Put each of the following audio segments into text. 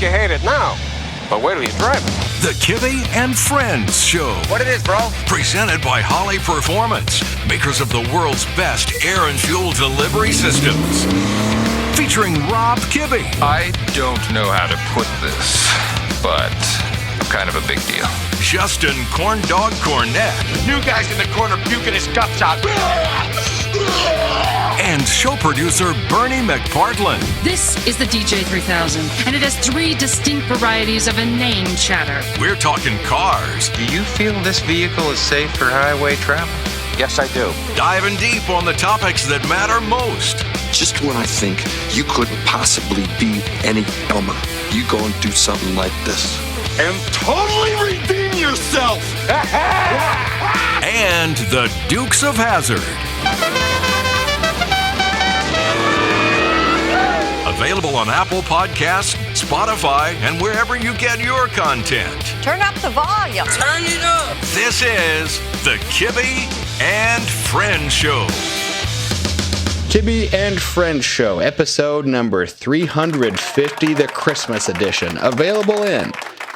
you hate it now, but wait till you drive it. The Kibbe and Friends Show. What it is, bro? Presented by Holley Performance, makers of the world's best air and fuel delivery systems. Featuring Rob Kibbe. I don't know how to put this, but kind of a big deal. Justin Corndog Cornett. New guy's in the corner puking his guts out. And show producer Bernie McPartland. This is the DJ 3000, and it has 3 distinct varieties of inane chatter. We're talking cars. Do you feel this vehicle is safe for highway travel? Yes, I do. Diving deep on the topics that matter most. Just when I think you couldn't possibly be any dumber, you go and do something like this. And totally redeem yourself. And the Dukes of Hazzard. Available on Apple Podcasts, Spotify, and wherever you get your content. Turn up the volume. Turn it up. This is the Kibbe and Friends Show. Kibbe and Friends Show, episode number 350, the Christmas edition. Available in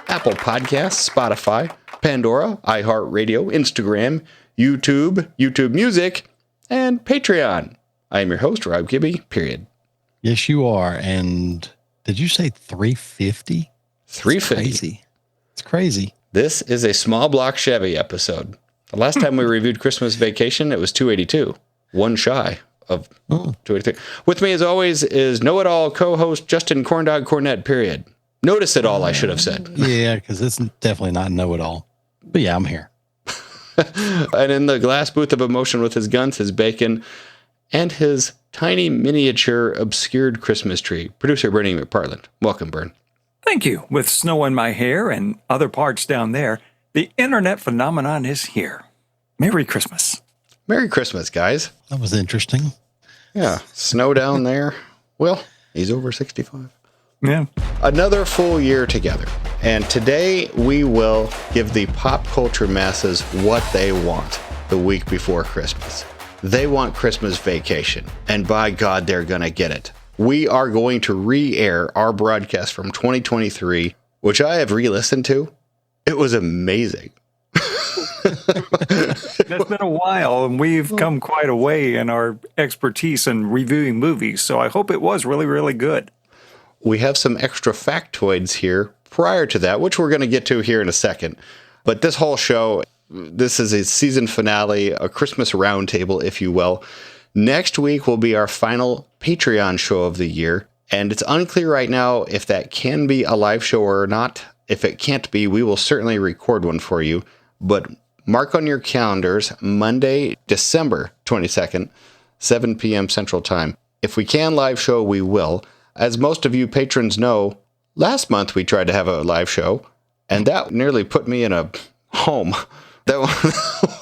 Apple Podcasts, Spotify, Pandora, iHeartRadio, Instagram, YouTube Music, and Patreon. I am your host, Rob Kibbe, period. Yes, you are. And did you say 350? 350. It's crazy. This is a small block Chevy episode. The last time we reviewed Christmas Vacation, it was 282. One shy of 283. With me, as always, is know-it-all co-host Justin Corndog Cornett, period. Notice it all, I should have said. Yeah, because it's definitely not know-it-all. But yeah, I'm here. And in the glass booth of emotion with his guns, his bacon, and his tiny miniature obscured Christmas tree, producer Bernie McPartland. Welcome, Bern. Thank you. With snow in my hair and other parts down there, the internet phenomenon is here. Merry Christmas. Merry Christmas, guys. That was interesting. Yeah, snow down there. Well, he's over 65. Yeah. Another full year together. And today we will give the pop culture masses what they want the week before Christmas. They want Christmas Vacation, and by God, they're going to get it. We are going to re-air our broadcast from 2023, which I have re-listened to. It was amazing. It's been a while, and we've come quite a way in our expertise in reviewing movies, so I hope it was really, really good. We have some extra factoids here prior to that, which we're going to get to here in a second. But this whole show, this is a season finale, a Christmas roundtable, if you will. Next week will be our final Patreon show of the year, and it's unclear right now if that can be a live show or not. If it can't be, we will certainly record one for you. But mark on your calendars, Monday, December 22nd, 7 p.m. Central Time. If we can live show, we will. As most of you patrons know, last month we tried to have a live show, and that nearly put me in a home. That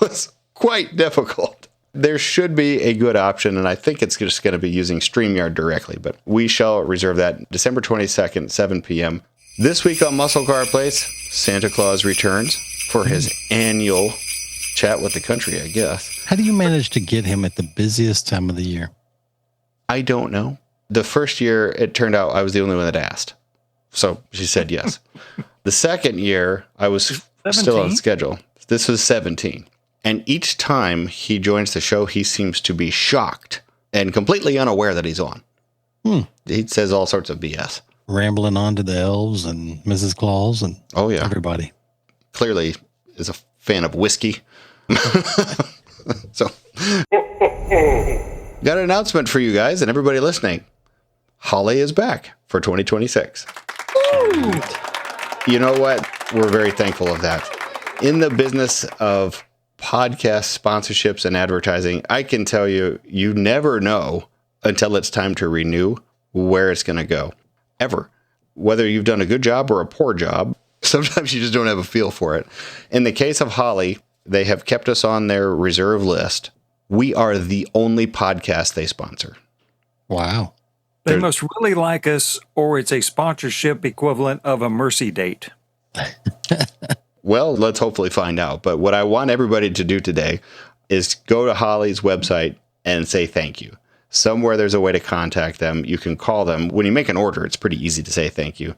was quite difficult. There should be a good option, and I think it's just going to be using StreamYard directly, but we shall reserve that December 22nd, 7 p.m. This week on Muscle Car Place, Santa Claus returns for his annual chat with the country, I guess. How do you manage to get him at the busiest time of the year? I don't know. The first year, it turned out I was the only one that asked. So she said yes. The second year, I was 17? Still on schedule. This was 17. And each time he joins the show, he seems to be shocked and completely unaware that he's on. He says all sorts of BS. Rambling on to the elves and Mrs. Claus and everybody. Clearly is a fan of whiskey. So, got an announcement for you guys and everybody listening. Holley is back for 2026. Woo! You know what? We're very thankful of that. In the business of podcast sponsorships and advertising, I can tell you, you never know until it's time to renew where it's going to go. Ever. Whether you've done a good job or a poor job, sometimes you just don't have a feel for it. In the case of Holley, they have kept us on their reserve list. We are the only podcast they sponsor. Wow. They must really like us, or it's a sponsorship equivalent of a mercy date. Well, let's hopefully find out. But what I want everybody to do today is go to Holley's website and say thank you. Somewhere there's a way to contact them. You can call them. When you make an order, it's pretty easy to say thank you.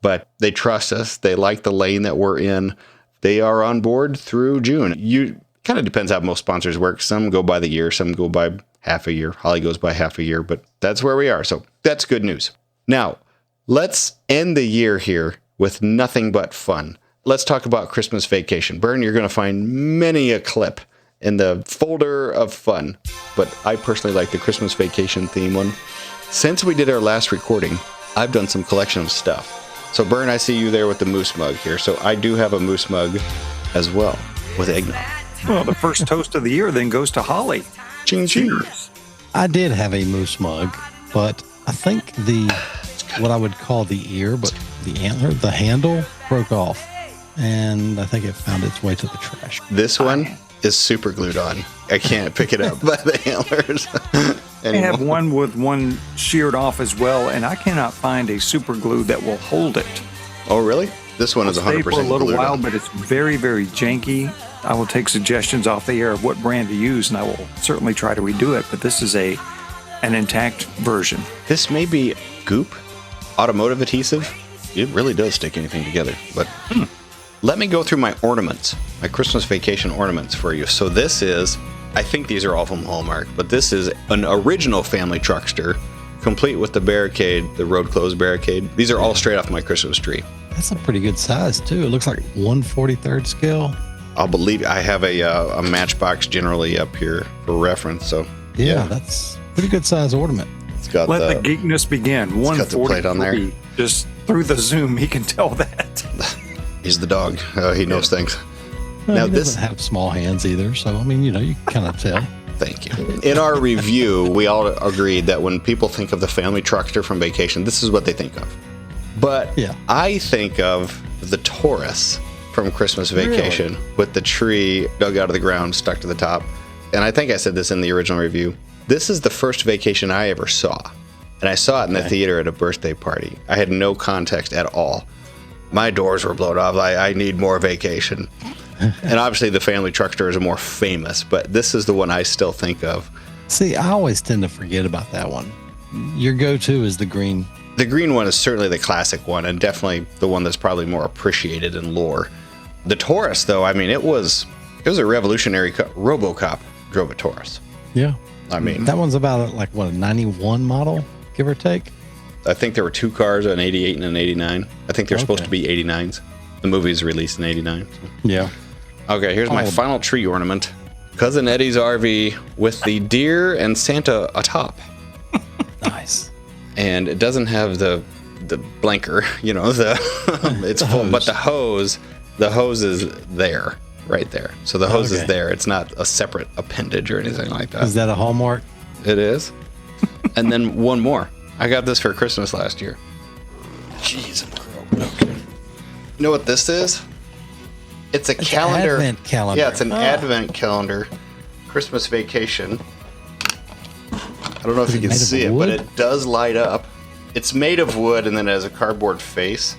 but they trust us. They like the lane that we're in. They are on board through June. You kind of depends how most sponsors work. Some go by the year, some go by half a year. Holley goes by half a year, but that's where we are. So that's good news. Now, let's end the year here with nothing but fun. Let's talk about Christmas vacation. Bern, you're going to find many a clip in the folder of fun, but I personally like the Christmas vacation theme one. Since we did our last recording, I've done some collection of stuff. So, Bern, I see you there with the moose mug here. So I do have a moose mug as well with eggnog. Well, the first toast of the year then goes to Holley. Ching, cheers. I did have a moose mug, but I think what I would call the ear, but the antler, the handle broke off. And I think it found its way to the trash. This one is super glued on. I can't pick it up by the antlers. I have one with one sheared off as well, and I cannot find a super glue that will hold it. Oh, really? This one is 100% Stay for a little glued while, on. but it's very, very janky. I will take suggestions off the air of what brand to use, and I will certainly try to redo it. But this is an intact version. This may be goop, automotive adhesive. It really does stick anything together. But let me go through my ornaments, my Christmas vacation ornaments for you. So this is, I think these are all from Hallmark, but this is an original family truckster, complete with the barricade, the road closed barricade. These are all straight off my Christmas tree. That's a pretty good size, too. It looks like 1/43 scale. I'll believe I have a matchbox generally up here for reference. So Yeah, that's pretty good size ornament. it's got Let the geekness begin. got the plate on there. 143. Just through the Zoom, he can tell that. He's the dog. He knows things. Well, Now he this. doesn't have small hands either, so I mean, you can kind of tell. Thank you. In our review, we all agreed that when people think of the family truckster from vacation, this is what they think of. But Yeah. I think of the Taurus from Christmas Vacation with the tree dug out of the ground, stuck to the top. And I think I said this in the original review. This is the first vacation I ever saw. And I saw it in the theater at a birthday party. I had no context at all. My doors were blown off. I need more vacation. And obviously the family truckster is more famous, but this is the one I still think of. See, I always tend to forget about that one. Your go-to is the green. The green one is certainly the classic one, and definitely the one that's probably more appreciated in lore. The Taurus, though, I mean, it was a revolutionary. RoboCop drove a Taurus. Yeah. I mean, That one's about like, what, a 91 model, give or take? I think there were two cars, an 88 and an 89. I think they're supposed Okay. to be 89s. The movie's released in 89. So. Yeah. Okay, here's my final tree ornament. Cousin Eddie's RV with the deer and Santa atop. Nice. And it doesn't have the blanker, it's full, but the hose is there, right there. So the hose is Okay. there. It's not a separate appendage or anything like that. Is that a Hallmark? It is. And then one more. I got this for Christmas last year. Jeez. Okay. You know what this is? It's a calendar. Advent calendar. Yeah, it's an advent calendar. Christmas Vacation. I don't know if you can made of see it, wood? but it does light up. It's made of wood and then it has a cardboard face.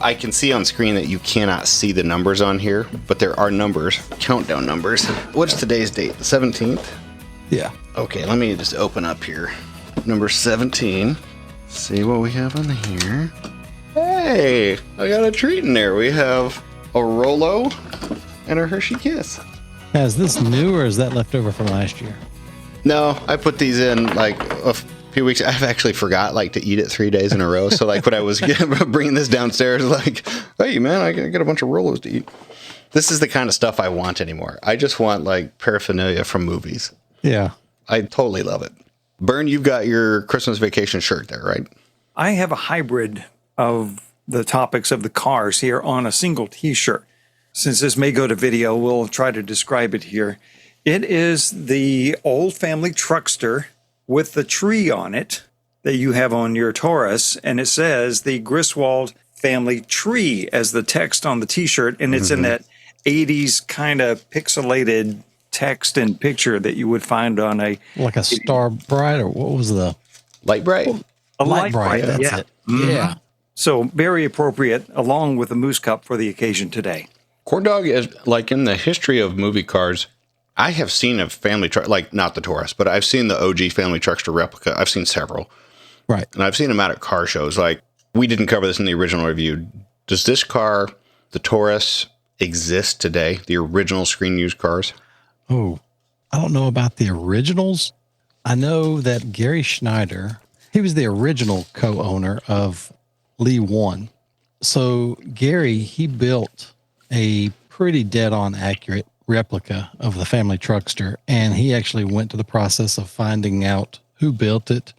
I can see on screen that you cannot see the numbers on here, but there are numbers, countdown numbers. What's today's date? The 17th? Yeah. Okay, let me just open up here. Number 17. See what we have on here. Hey, I got a treat in there. We have a Rolo and a Hershey Kiss. Now, is this new or is that left over from last year? No, I put these in like a few weeks. I've actually forgot to eat it 3 days in a row. So when I was bringing this downstairs, hey man, I got a bunch of Rolos to eat. This is the kind of stuff I want anymore. I just want paraphernalia from movies. Yeah. I totally love it. Bern, you've got your Christmas Vacation shirt there, right? I have a hybrid of the topics of the cars here on a single T-shirt. Since this may go to video, we'll try to describe it here. It is the old family truckster with the tree on it that you have on your Taurus, and it says the Griswold family tree as the text on the T-shirt, and it's in that 80s kind of pixelated text and picture that you would find on a Like a Star Bright, or what was the Light Bright? Light Bright, That's yeah. it. Yeah. So very appropriate, along with the moose cup for the occasion today. Corndog is in the history of movie cars. I have seen a family truck, not the Taurus, but I've seen the OG family truckster replica. I've seen several. Right. And I've seen them out at car shows. We didn't cover this in the original review. Does this car, the Taurus, exist today? The original screen used cars? Oh, I don't know about the originals. I know that Gary Schneider, he was the original co-owner of Lee One. So Gary, he built a pretty dead-on accurate replica of the family truckster, and he actually went to the process of finding out who built it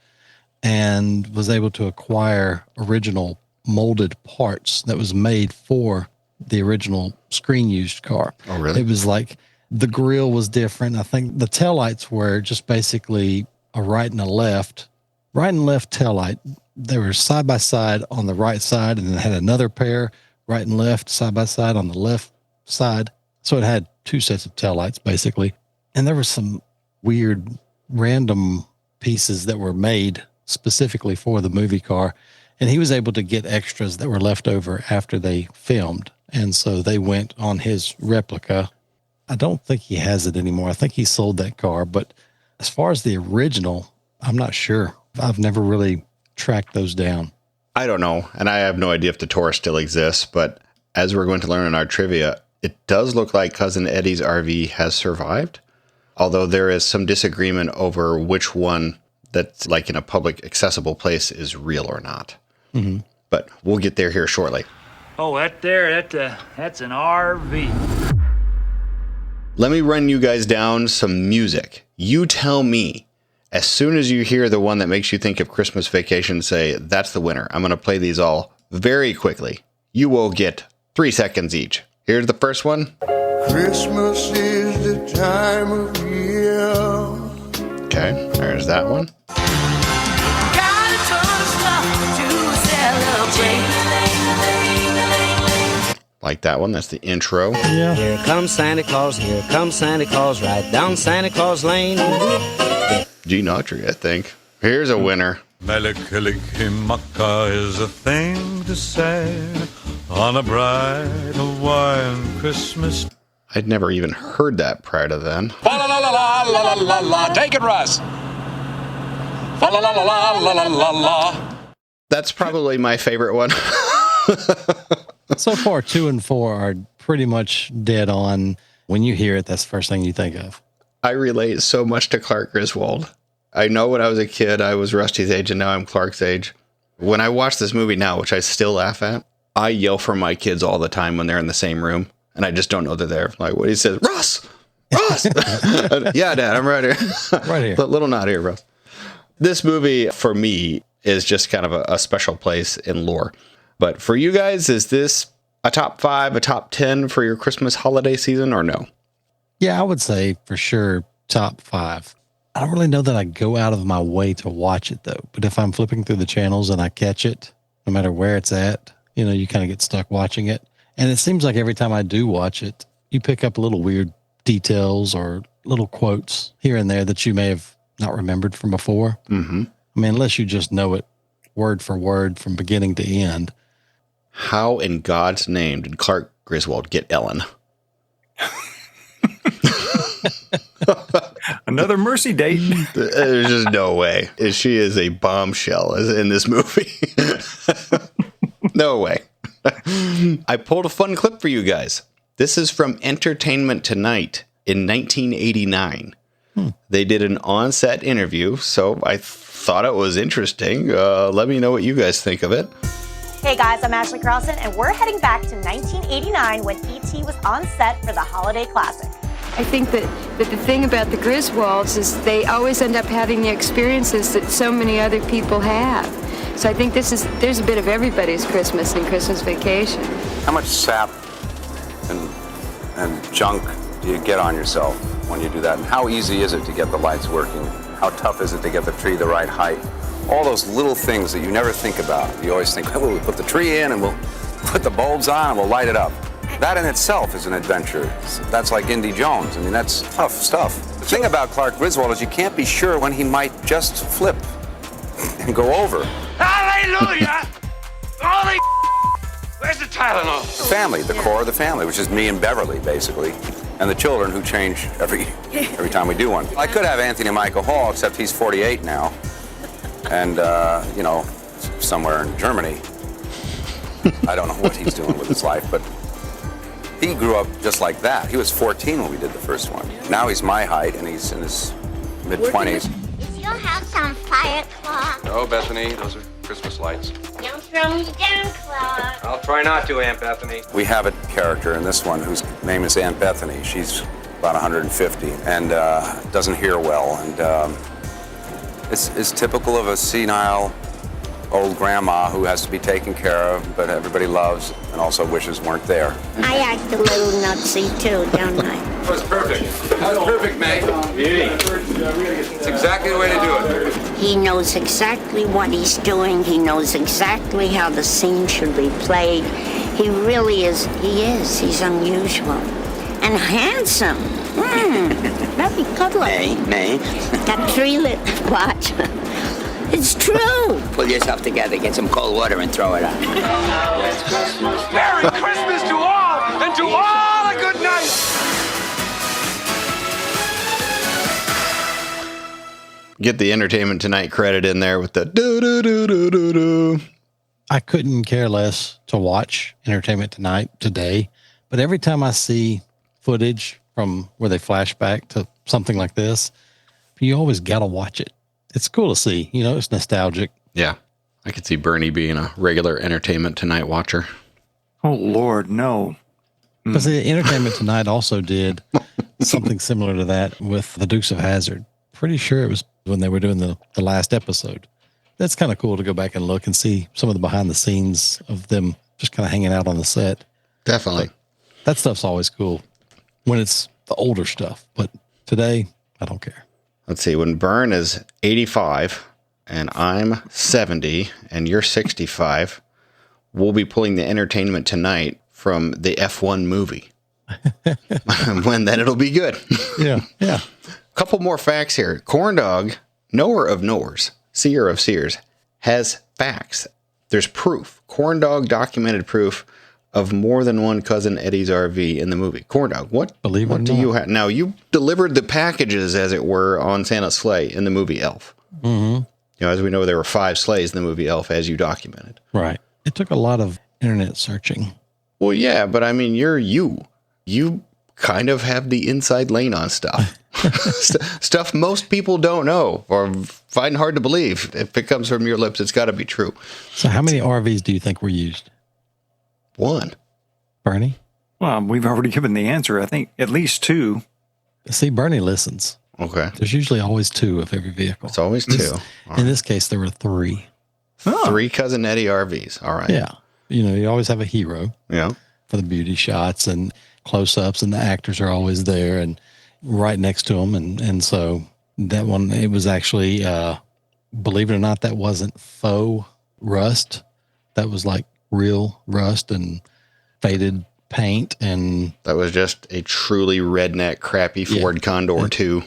and was able to acquire original molded parts that was made for the original screen used car. Oh, really? It was like the grille was different. I think the taillights were just basically a right and left taillight. They were side by side on the right side, and then had another pair right and left side by side on the left side. So it had two sets of taillights basically. And there were some weird random pieces that were made specifically for the movie car. And he was able to get extras that were left over after they filmed. And so they went on his replica. I don't think he has it anymore. I think he sold that car. But as far as the original, I'm not sure. I've never really tracked those down. I don't know. And I have no idea if the Taurus still exists. But as we're going to learn in our trivia, it does look like Cousin Eddie's RV has survived. Although there is some disagreement over which one that's like in a public accessible place is real or not. Mm-hmm. But we'll get there here shortly. Oh, that's an RV. Let me run you guys down some music. You tell me, as soon as you hear the one that makes you think of Christmas Vacation, say, that's the winner. I'm going to play these all very quickly. You will get 3 seconds each. Here's the first one. Christmas is the time of year. Okay, there's that one. Got a ton of stuff to celebrate. Like that one, that's the intro. Yeah. Here comes Santa Claus, right down Santa Claus Lane. Gene Autry, I think. Here's a winner. Melikilikimaka is a thing to say on a bright Hawaiian Christmas. I'd never even heard that prior to then. La la la la la la la la. Take it, Russ. La la la la la la la la. That's probably my favorite one. So far, 2 and 4 are pretty much dead on. When you hear it, that's the first thing you think of. I relate so much to Clark Griswold. I know when I was a kid, I was Rusty's age, and now I'm Clark's age. When I watch this movie now, which I still laugh at, I yell for my kids all the time when they're in the same room, and I just don't know they're there. Like what he says, Russ! Yeah, Dad, I'm right here. Right here. Little nod here, Russ. This movie, for me, is just kind of a special place in lore. But for you guys, is this a top 5, a top 10 for your Christmas holiday season, or no? Yeah, I would say for sure top 5. I don't really know that I go out of my way to watch it, though. But if I'm flipping through the channels and I catch it, no matter where it's at, you kind of get stuck watching it. And it seems like every time I do watch it, you pick up little weird details or little quotes here and there that you may have not remembered from before. Mm-hmm. I mean, unless you just know it word for word from beginning to end. How in God's name did Clark Griswold get Ellen? Another mercy date. There's just no way. She is a bombshell in this movie. No way. I pulled a fun clip for you guys. This is from Entertainment Tonight in 1989. They did an on-set interview, so I thought it was interesting. Let me know what you guys think of it. Hey guys, I'm Ashley Carlson, and we're heading back to 1989 when E.T. was on set for the Holiday Classic. I think that the thing about the Griswolds is they always end up having the experiences that so many other people have. So I think there's a bit of everybody's Christmas and Christmas Vacation. How much sap and junk do you get on yourself when you do that? And how easy is it to get the lights working? How tough is it to get the tree the right height? All those little things that you never think about. You always think, well, we'll put the tree in and we'll put the bulbs on and we'll light it up. That in itself is an adventure. That's like Indy Jones. I mean, that's tough stuff. The thing about Clark Griswold is you can't be sure when he might just flip and go over. Hallelujah! Holy where's the Tylenol? The family, the core of the family, which is me and Beverly, basically, and the children who change every time we do one. I could have Anthony Michael Hall, except he's 48 now, and, somewhere in Germany. I don't know what he's doing with his life, but he grew up just like that. He was 14 when we did the first one. Now he's my height, and he's in his mid-20s. Is your house on fire, Clark? No, Bethany, those are Christmas lights. Don't throw me down, Clark. I'll try not to, Aunt Bethany. We have a character in this one whose name is Aunt Bethany. She's about 150 and doesn't hear well, and it's typical of a senile old grandma who has to be taken care of, but everybody loves and also wishes weren't there. I act a little nutsy too, don't I? That was perfect. That was perfect, May. Beauty. It's exactly the way to do it. He knows exactly what he's doing. He knows exactly how the scene should be played. He really is. He's unusual. And handsome. Very cuddly. May. That tree-lit watch. It's true. Pull yourself together, get some cold water and throw it on. Merry Christmas to all, and to all a good night. Get the Entertainment Tonight credit in there with the do-do-do-do-do-do. I couldn't care less to watch Entertainment Tonight today, but every time I see footage from where they flash back to something like this, you always got to watch it. It's cool to see, it's nostalgic. Yeah. I could see Bernie being a regular Entertainment Tonight watcher. Oh, Lord, no. Because the Entertainment Tonight also did something similar to that with the Dukes of Hazzard. Pretty sure it was when they were doing the last episode. That's kind of cool to go back and look and see some of the behind the scenes of them just kind of hanging out on the set. Definitely. But that stuff's always cool when it's the older stuff. But today, I don't care. Let's see, when Bern is 85 and I'm 70 and you're 65, we'll be pulling the Entertainment Tonight from the F1 movie. When then it'll be good. Yeah. Couple more facts here. Corndog, knower of knowers, seer of seers, has facts. There's proof. Corndog documented proof of more than one Cousin Eddie's RV in the movie. Corndog, what do you have? Now, you delivered the packages, as it were, on Santa's sleigh in the movie Elf. Mm-hmm. As we know, there were 5 sleighs in the movie Elf, as you documented. Right. It took a lot of internet searching. Well, yeah, but I mean, you're you. You kind of have the inside lane on stuff. Stuff most people don't know or find hard to believe. If it comes from your lips, it's got to be true. So how many RVs do you think were used? 1. Bernie? Well, we've already given the answer. I think at least 2. See, Bernie listens. Okay. There's usually always 2 of every vehicle. It's always 2. In this case, there were 3. 3 Cousin Eddie RVs. All right. Yeah. You always have a hero. Yeah. For the beauty shots and close-ups, and the actors are always there and right next to them. And so that one, it was actually, believe it or not, that wasn't faux rust. That was like real rust and faded paint. And that was just a truly redneck, crappy Ford Condor 2.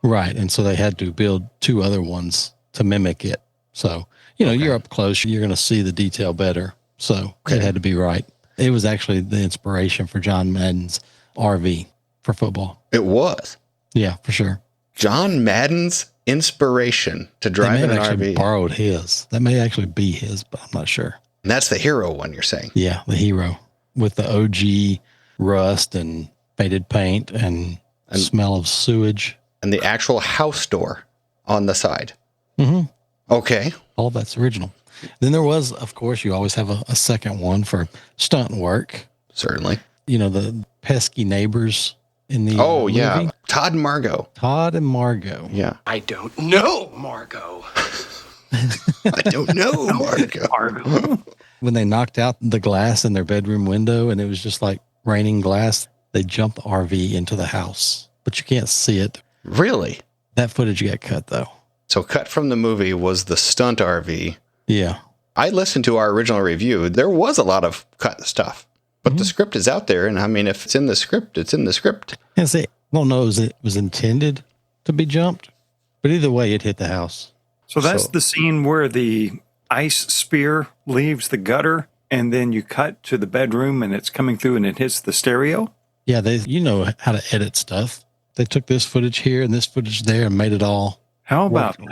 Right. And so they had to build 2 other ones to mimic it. So, you're up close, you're going to see the detail better. So it had to be right. It was actually the inspiration for John Madden's RV for football. It was? Yeah, for sure. John Madden's inspiration to drive in an RV. Borrowed his. That may actually be his, but I'm not sure. And that's the hero one you're saying? Yeah, the hero with the OG rust and faded paint and smell of sewage. And the actual house door on the side. Mm-hmm. Okay. All of that's original. Then there was, of course, you always have a second one for stunt work. Certainly. The pesky neighbors in the movie. Todd and Margot. Todd and Margot. Yeah. I don't know, Margot. I don't know, Margot. When they knocked out the glass in their bedroom window and it was just like raining glass, they jumped the RV into the house. But you can't see it. Really? That footage got cut, though. So cut from the movie was the stunt RV. Yeah. I listened to our original review. There was a lot of cut stuff. But the script is out there. And I mean, if it's in the script, it's in the script. And see, I don't know if it was intended to be jumped. But either way, it hit the house. So that's the scene where the ice spear leaves the gutter, and then you cut to the bedroom, and it's coming through, and it hits the stereo? Yeah, you know how to edit stuff. They took this footage here and this footage there and made it all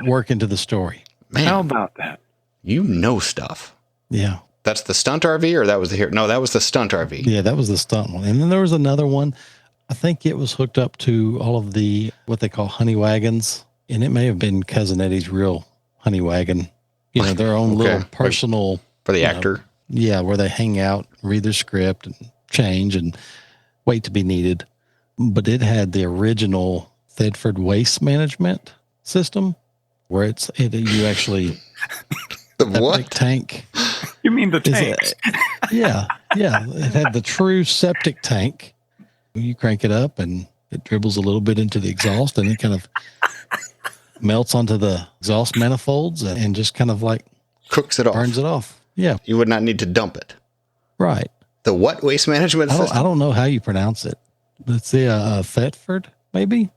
work into the story. Man, how about that? You know stuff. Yeah. That's the stunt RV, or that was the hero? No, that was the stunt RV. Yeah, that was the stunt one. And then there was another one. I think it was hooked up to all of the, what they call honey wagons. And it may have been Cousin Eddie's real honey wagon. You know, their own little personal. For the actor? Yeah, where they hang out, read their script, and change, and wait to be needed. But it had the original Thetford waste management system, where you actually the what tank? You mean the tank? Yeah. It had the true septic tank. You crank it up, and it dribbles a little bit into the exhaust, and it kind of melts onto the exhaust manifolds, and just kind of like cooks it off, burns it off. Yeah, you would not need to dump it. Right. The what waste management system? I don't know how you pronounce it. Let's see, Thetford, maybe?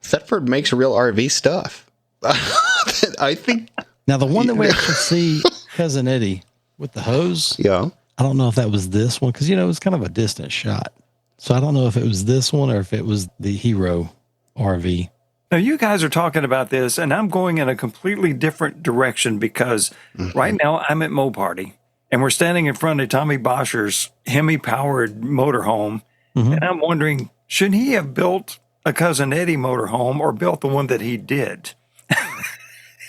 Thetford makes real RV stuff. I think. Now, the one that we actually see Cousin Eddie with the hose. Yeah. I don't know if that was this one, because, it was kind of a distant shot. So I don't know if it was this one or if it was the Hero RV. Now, you guys are talking about this, and I'm going in a completely different direction because right now I'm at Mo Party, and we're standing in front of Tommy Boscher's Hemi-powered motorhome, and I'm wondering, should he have built a Cousin Eddie motorhome or built the one that he did?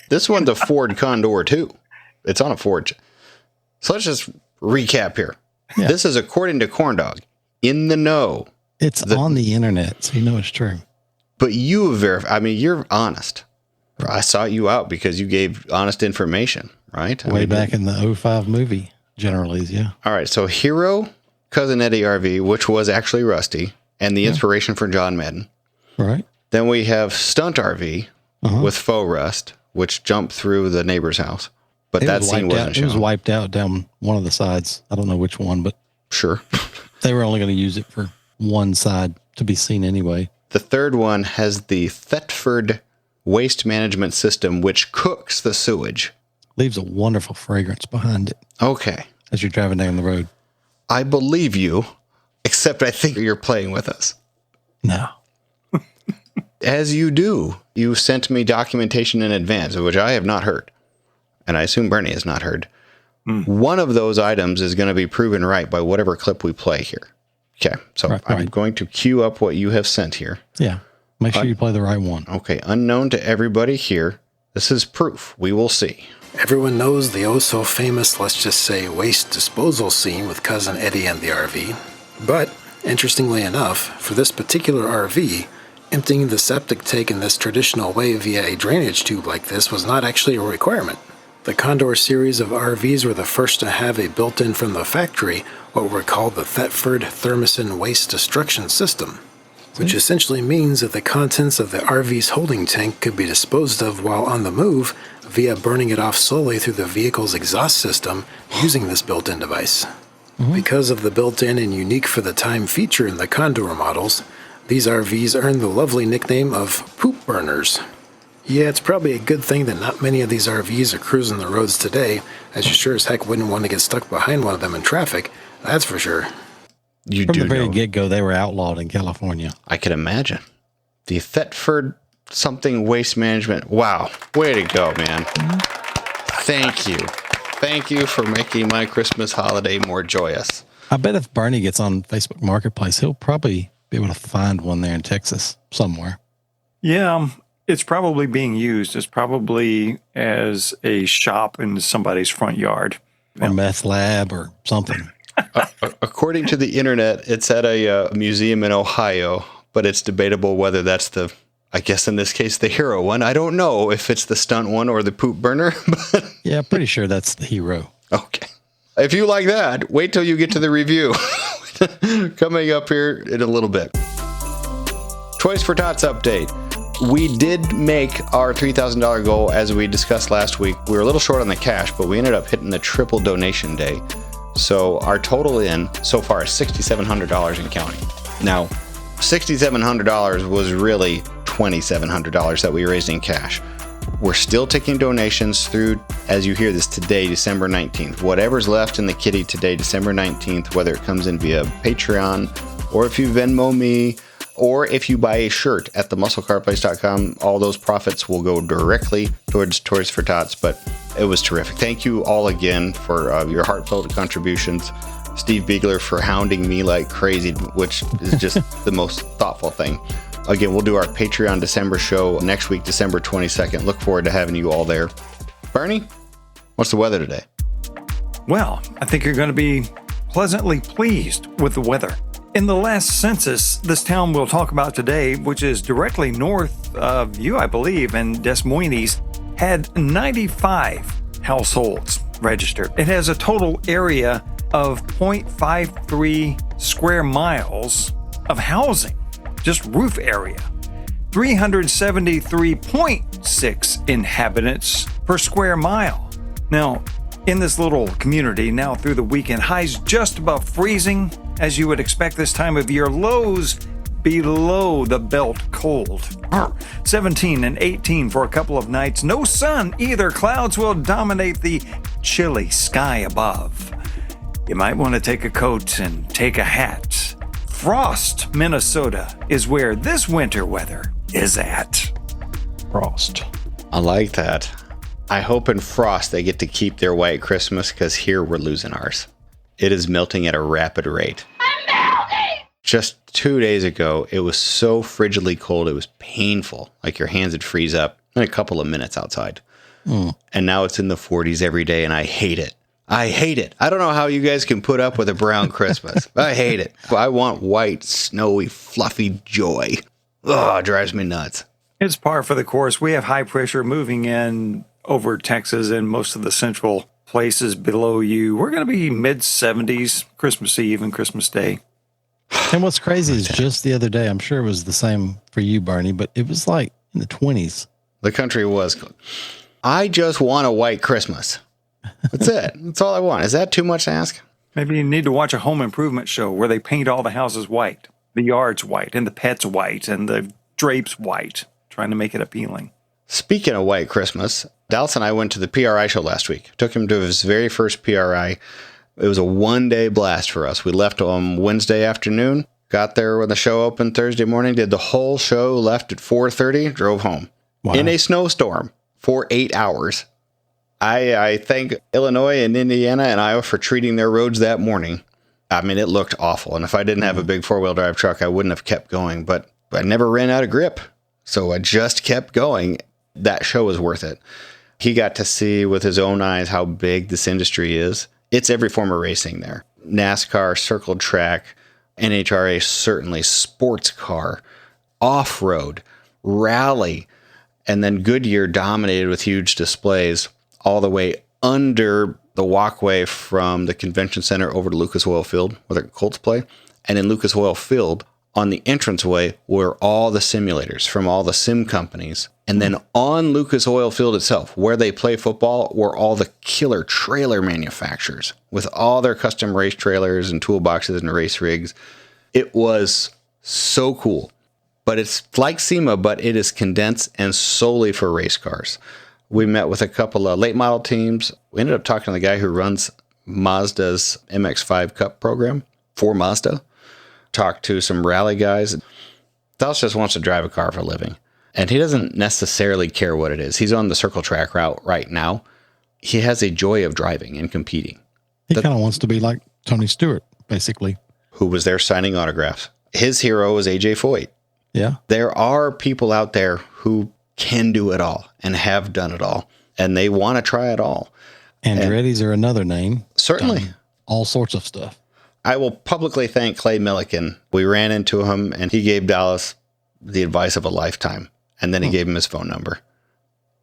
This one's a Ford Condor, too. It's on a Ford. So let's just recap here. Yeah. This is according to Corndog. In the know. It's on the internet, so it's true. But you verify. I mean, you're honest. I sought you out because you gave honest information, right? Way back in the 05 movie, generally, yeah. All right, so Hero, Cousin Eddie RV, which was actually Rusty, and the inspiration for John Madden. Right. Then we have Stunt RV with faux rust, which jumped through the neighbor's house. But that scene wasn't shown. It was wiped out down one of the sides. I don't know which one, but sure. They were only going to use it for one side to be seen anyway. The third one has the Thetford waste management system, which cooks the sewage. Leaves a wonderful fragrance behind it. Okay. As you're driving down the road. I believe you, except I think you're playing with us. No. As you do, you sent me documentation in advance, which I have not heard. And I assume Bernie has not heard. One of those items is going to be proven right by whatever clip we play here. Okay, so I'm going to queue up what you have sent here. Yeah, make sure you play the right one. Okay, unknown to everybody here. This is proof. We will see. Everyone knows the oh-so-famous, let's just say, waste disposal scene with Cousin Eddie and the RV. But, interestingly enough, for this particular RV, emptying the septic tank in this traditional way via a drainage tube like this was not actually a requirement. The Condor series of RVs were the first to have a built-in from the factory, what were called the Thetford Thermosan Waste Destruction System, which essentially means that the contents of the RV's holding tank could be disposed of while on the move via burning it off slowly through the vehicle's exhaust system using this built-in device. Because of the built-in and unique for the time feature in the Condor models, these RVs earned the lovely nickname of poop burners. Yeah, it's probably a good thing that not many of these RVs are cruising the roads today, as you sure as heck wouldn't want to get stuck behind one of them in traffic, that's for sure. You From do the very know. get-go, they were outlawed in California. I can imagine. The Thetford something waste management. Wow. Way to go, man. Thank you. Thank you for making my Christmas holiday more joyous. I bet if Bernie gets on Facebook Marketplace, he'll probably be able to find one there in Texas somewhere. Yeah, it's probably being used. It's probably as a shop in somebody's front yard. Or meth lab or something. According to the internet, it's at a museum in Ohio, but it's debatable whether that's the, I guess in this case, the Hero one. I don't know if it's the stunt one or the poop burner. Yeah, pretty sure that's the Hero. Okay. If you like that, wait till you get to the review. Coming up here in a little bit. Toys for Tots update. We did make our $3,000 goal as we discussed last week. We were a little short on the cash, but we ended up hitting the triple donation day. So our total in so far is $6,700 and counting. Now, $6,700 was really $2,700 that we raised in cash. We're still taking donations through, as you hear this today, December 19th. Whatever's left in the kitty today, December 19th, whether it comes in via Patreon or if you Venmo me, Or if you buy a shirt at themusclecarplace.com, all those profits will go directly towards Toys for Tots. But it was terrific. Thank you all again for your heartfelt contributions. Steve Biegler for hounding me like crazy, which is just the most thoughtful thing. Again, we'll do our Patreon December show next week, December 22nd. Look forward to having you all there. Bernie, what's the weather today? Well, I think you're going to be pleasantly pleased with the weather. In the last census, this town we'll talk about today, which is directly north of you, I believe, in Des Moines, had 95 households registered. It has a total area of 0.53 square miles of housing, just roof area. 373.6 inhabitants per square mile. Now, in this little community, now through the weekend, highs just above freezing, as you would expect this time of year. Lows below the belt cold. 17 and 18 for a couple of nights. No sun either. Clouds will dominate the chilly sky above. You might want to take a coat and take a hat. Frost, Minnesota is where this winter weather is at. Frost. I like that. I hope in Frost they get to keep their white Christmas, because here we're losing ours. It is melting at a rapid rate. I'm melting! Just 2 days ago, it was so frigidly cold, it was painful. Like your hands would freeze up in a couple of minutes outside. And now it's in the 40s every day, and I hate it. I hate it. I don't know how you guys can put up with a brown Christmas. I hate it. I want white, snowy, fluffy joy. Oh, it drives me nuts. It's par for the course. We have high pressure moving in over Texas and most of the central places below you. We're going to be mid-70s Christmas Eve and Christmas Day. And what's crazy is just the other day, I'm sure it was the same for you, Barney, but it was like in the 20s. The country was. I just want a white Christmas. That's it. That's all I want. Is that too much to ask? Maybe you need to watch a home improvement show where they paint all the houses white, the yards white, and the pets white, and the drapes white, trying to make it appealing. Speaking of white Christmas, Dallas and I went to the PRI show last week. Took him to his very first PRI. It was a one-day blast for us. We left on Wednesday afternoon, got there when the show opened Thursday morning, did the whole show, left at 4:30, drove home. Wow. In a snowstorm for 8 hours. I thank Illinois and Indiana and Iowa for treating their roads that morning. I mean, it looked awful. And if I didn't have a big four-wheel drive truck, I wouldn't have kept going. But I never ran out of grip. So I just kept going. That show was worth it. He got to see with his own eyes how big this industry is. It's every form of racing there. NASCAR, circle track, NHRA, certainly, sports car, off-road, rally, and then Goodyear dominated with huge displays all the way under the walkway from the convention center over to Lucas Oil Field, where the Colts play. And in Lucas Oil Field, on the entranceway, were all the simulators from all the sim companies. And then on Lucas Oil Field itself, where they play football, were all the killer trailer manufacturers with all their custom race trailers and toolboxes and race rigs. It was so cool. But it's like SEMA, but it is condensed and solely for race cars. We met with a couple of late model teams. We ended up talking to the guy who runs Mazda's MX-5 Cup program for Mazda. Talked to some rally guys. Dallas just wants to drive a car for a living. And he doesn't necessarily care what it is. He's on the circle track route right now. He has a joy of driving and competing. He kind of wants to be like Tony Stewart, basically. Who was there signing autographs. His hero was AJ Foyt. Yeah. There are people out there who can do it all and have done it all. And they want to try it all. Andretti's are another name. Certainly. All sorts of stuff. I will publicly thank Clay Milliken. We ran into him, and he gave Dallas the advice of a lifetime. And then he gave him his phone number.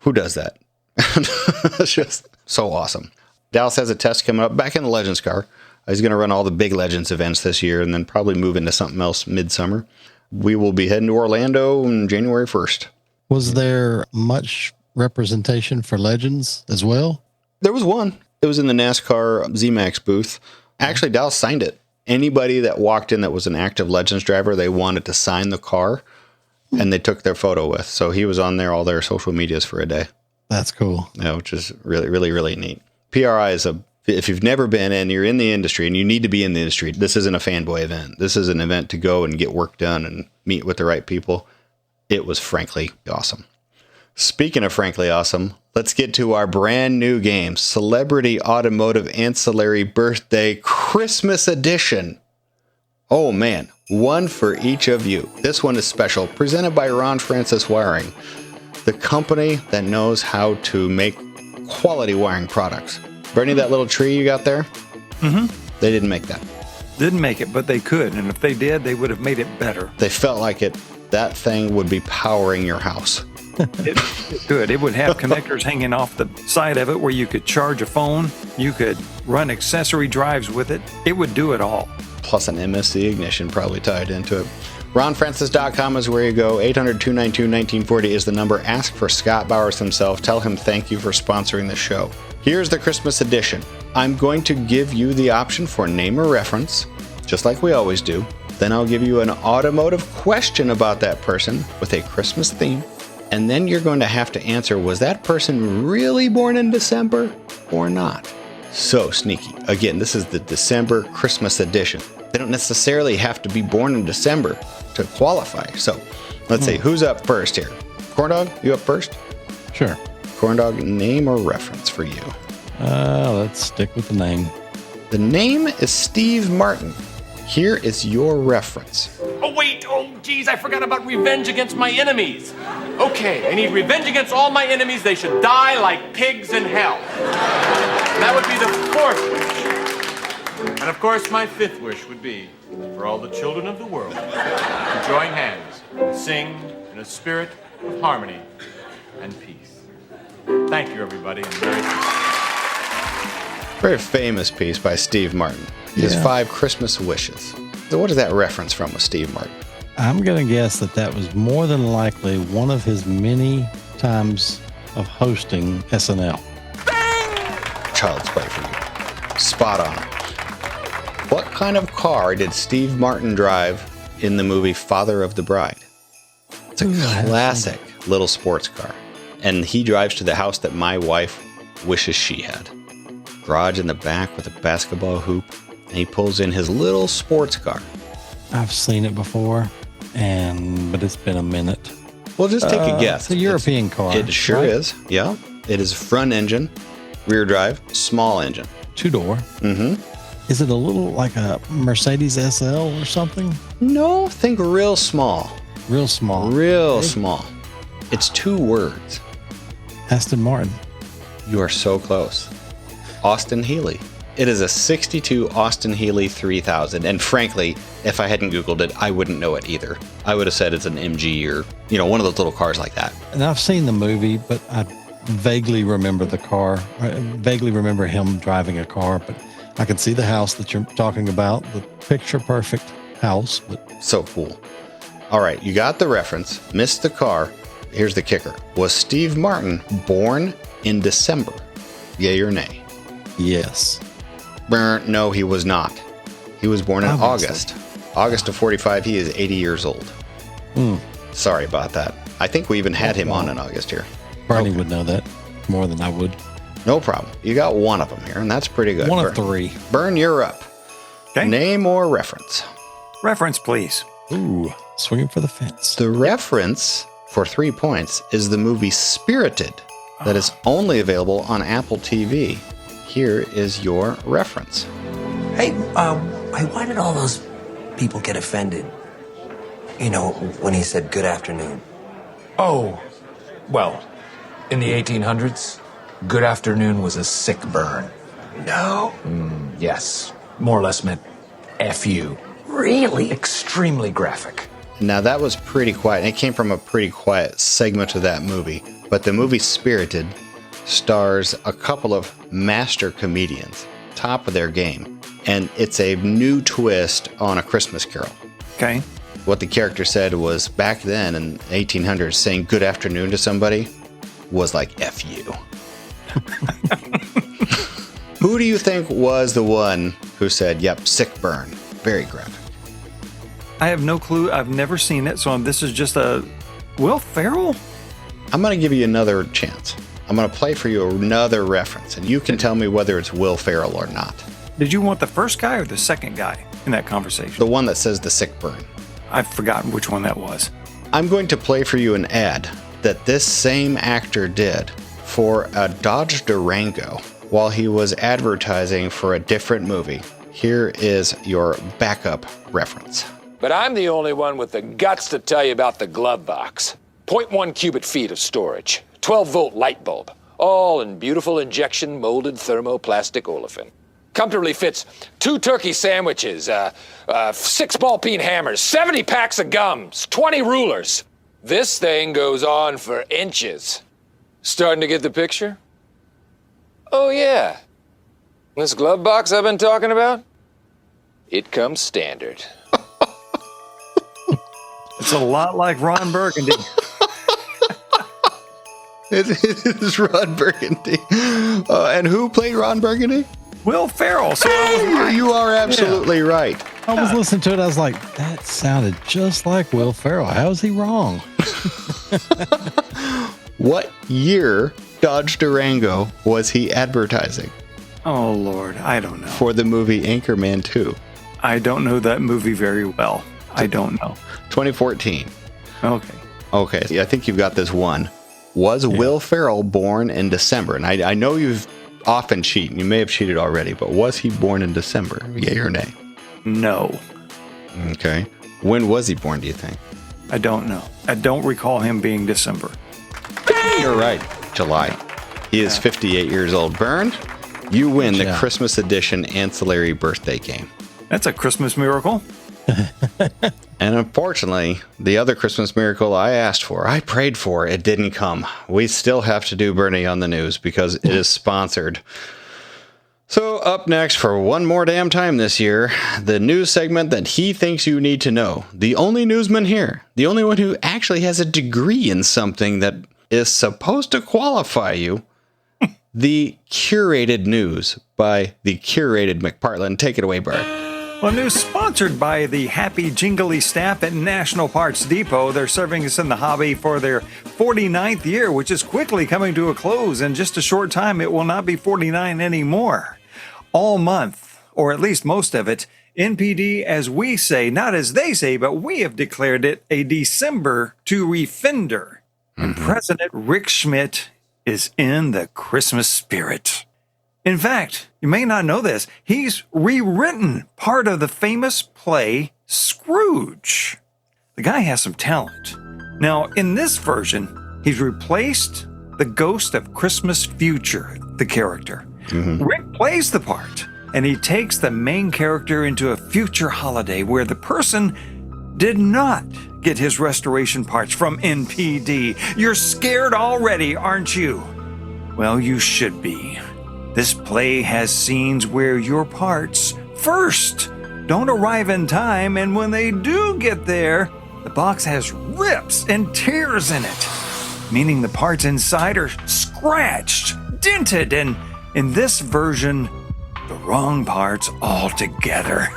Who does that? It's just so awesome. Dallas has a test coming up back in the Legends car. He's going to run all the big Legends events this year and then probably move into something else midsummer. We will be heading to Orlando on January 1st. Was there much representation for Legends as well? There was one. It was in the NASCAR Z-Max booth. Actually, Dallas signed it. Anybody that walked in that was an active Legends driver, they wanted to sign the car, and they took their photo with. So he was on there, all their social medias for a day. That's cool. Yeah, which is really, really, really neat. PRI is if you've never been and you're in the industry and you need to be in the industry, this isn't a fanboy event. This is an event to go and get work done and meet with the right people. It was frankly awesome. Speaking of frankly awesome, let's get to our brand new game, Celebrity Automotive Ancillary Birthday Christmas Edition. Oh man, one for each of you. This one is special, presented by Ron Francis Wiring, the company that knows how to make quality wiring products. Bernie, that little tree you got there? Mm-hmm. They didn't make that. Didn't make it, but they could. And if they did, they would have made it better. They felt like it. That thing would be powering your house. It could. It would have connectors hanging off the side of it where you could charge a phone. You could run accessory drives with it. It would do it all. Plus an MSC ignition probably tied into it. RonFrancis.com is where you go. 800-292-1940 is the number. Ask for Scott Bowers himself. Tell him thank you for sponsoring the show. Here's the Christmas edition. I'm going to give you the option for name or reference, just like we always do. Then I'll give you an automotive question about that person with a Christmas theme. And then you're going to have to answer, was that person really born in December or not? So sneaky. Again, this is the December Christmas edition. They don't necessarily have to be born in December to qualify. So let's see, who's up first here? Corndog, you up first? Sure. Corndog, name or reference for you? Let's stick with the name. The name is Steve Martin. Here is your reference. Oh, wait. Oh, geez, I forgot about revenge against my enemies. Okay, I need revenge against all my enemies. They should die like pigs in hell. That would be the 4th wish. And of course, my 5th wish would be for all the children of the world to join hands and sing in a spirit of harmony and peace. Thank you, everybody, and Merry Christmas. Very famous piece by Steve Martin. His 5 Christmas wishes. So what is that reference from with Steve Martin? I'm going to guess that was more than likely one of his many times of hosting SNL. Child's play for you. Spot on. What kind of car did Steve Martin drive in the movie Father of the Bride? It's a classic little sports car. And he drives to the house that my wife wishes she had. Garage in the back with a basketball hoop. And he pulls in his little sports car. I've seen it before, but it's been a minute. Well, just take a guess. It's a European car. It sure is. Yeah. It is front engine, rear drive, small engine. 2-door. Mm-hmm. Is it a little like a Mercedes SL or something? No, think real small. Real small. Real small. It's 2 words. Aston Martin. You are so close. Austin Healey. It is a 62 Austin Healey 3000. And frankly, if I hadn't Googled it, I wouldn't know it either. I would have said it's an MG or, one of those little cars like that. And I've seen the movie, but I vaguely remember the car. I vaguely remember him driving a car, but I can see the house that you're talking about, the picture perfect house. But so cool. All right, you got the reference, missed the car. Here's the kicker. Was Steve Martin born in December? Yay or nay? Yes. No, he was not. He was born in August. August of 45. He is 80 years old. Sorry about that. I think we even had him on in August here. Bernie would know that more than I would. No problem. You got one of them here, and that's pretty good. One of 3. Burn, you're up. Okay. Name or reference? Reference, please. Ooh, swinging for the fence. The reference for 3 points is the movie Spirited that is only available on Apple TV. Here is your reference. Hey, why did all those people get offended? When he said good afternoon. Oh, well, in the 1800s, good afternoon was a sick burn. No. Yes. More or less meant F you. Really? Extremely graphic. Now, that was pretty quiet. It came from a pretty quiet segment of that movie. But the movie Spirited stars a couple of master comedians, top of their game. And it's a new twist on A Christmas Carol. Okay. What the character said was, back then in 1800s, saying good afternoon to somebody was like F you. Who do you think was the one who said, yep, sick burn? Very graphic. I have no clue. I've never seen it, so this is just a Will Ferrell? I'm going to give you another chance. I'm going to play for you another reference, and you can tell me whether it's Will Ferrell or not. Did you want the first guy or the second guy in that conversation? The one that says the sick burn. I've forgotten which one that was. I'm going to play for you an ad that this same actor did for a Dodge Durango while he was advertising for a different movie. Here is your backup reference. But I'm the only one with the guts to tell you about the glove box. 0.1 cubic feet of storage, 12-volt light bulb, all in beautiful injection molded thermoplastic olefin. Comfortably fits 2 turkey sandwiches, 6 ball-peen hammers, 70 packs of gums, 20 rulers. This thing goes on for inches. Starting to get the picture? Oh, yeah. This glove box I've been talking about? It comes standard. It's a lot like Ron Burgundy. It is Ron Burgundy. And who played Ron Burgundy? Will Ferrell. So you are absolutely right. I was listening to it. I was like, that sounded just like Will Ferrell. How is he wrong? What year Dodge Durango was he advertising? Oh, Lord. I don't know. For the movie Anchorman 2. I don't know that movie very well. I don't know. 2014. Okay. Okay. I think you've got this one. Was Will Ferrell born in December? And I know you've often cheated. You may have cheated already, but was he born in December? Yay or nay? No. Okay. When was he born, do you think? I don't know. I don't recall him being December. You're right. July. He is 58 years old. Bernd, you win the Christmas edition ancillary birthday game. That's a Christmas miracle. And unfortunately, the other Christmas miracle I asked for, I prayed for, it didn't come. We still have to do Bernie on the News because it is sponsored. So up next for one more damn time this year, the news segment that he thinks you need to know. The only newsman here, the only one who actually has a degree in something that is supposed to qualify you. The curated news by the curated McPartland. Take it away, Bert. Well, news sponsored by the happy jingly staff at National Parts Depot. They're serving us in the hobby for their 49th year, which is quickly coming to a close. In just a short time, it will not be 49 anymore. All month, or at least most of it, NPD, as we say, not as they say, but we have declared it a December to refender. And President Rick Schmidt is in the Christmas spirit. In fact, you may not know this, he's rewritten part of the famous play Scrooge. The guy has some talent. Now, in this version, he's replaced the ghost of Christmas Future, the character. Rick plays the part, and he takes the main character into a future holiday where the person did not get his restoration parts from NPD. You're scared already, aren't you? Well, you should be. This play has scenes where your parts first don't arrive in time, and when they do get there, the box has rips and tears in it, meaning the parts inside are scratched, dented, and in this version, the wrong parts altogether.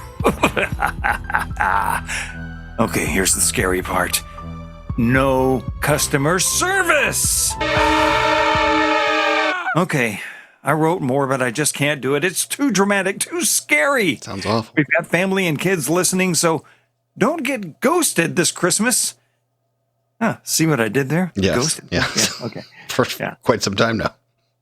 Okay, here's the scary part. No customer service! Okay, I wrote more, but I just can't do it. It's too dramatic, too scary. Sounds awful. We've got family and kids listening, so don't get ghosted this Christmas. See what I did there? Yes. Ghosted. Yeah. Okay. For quite some time now.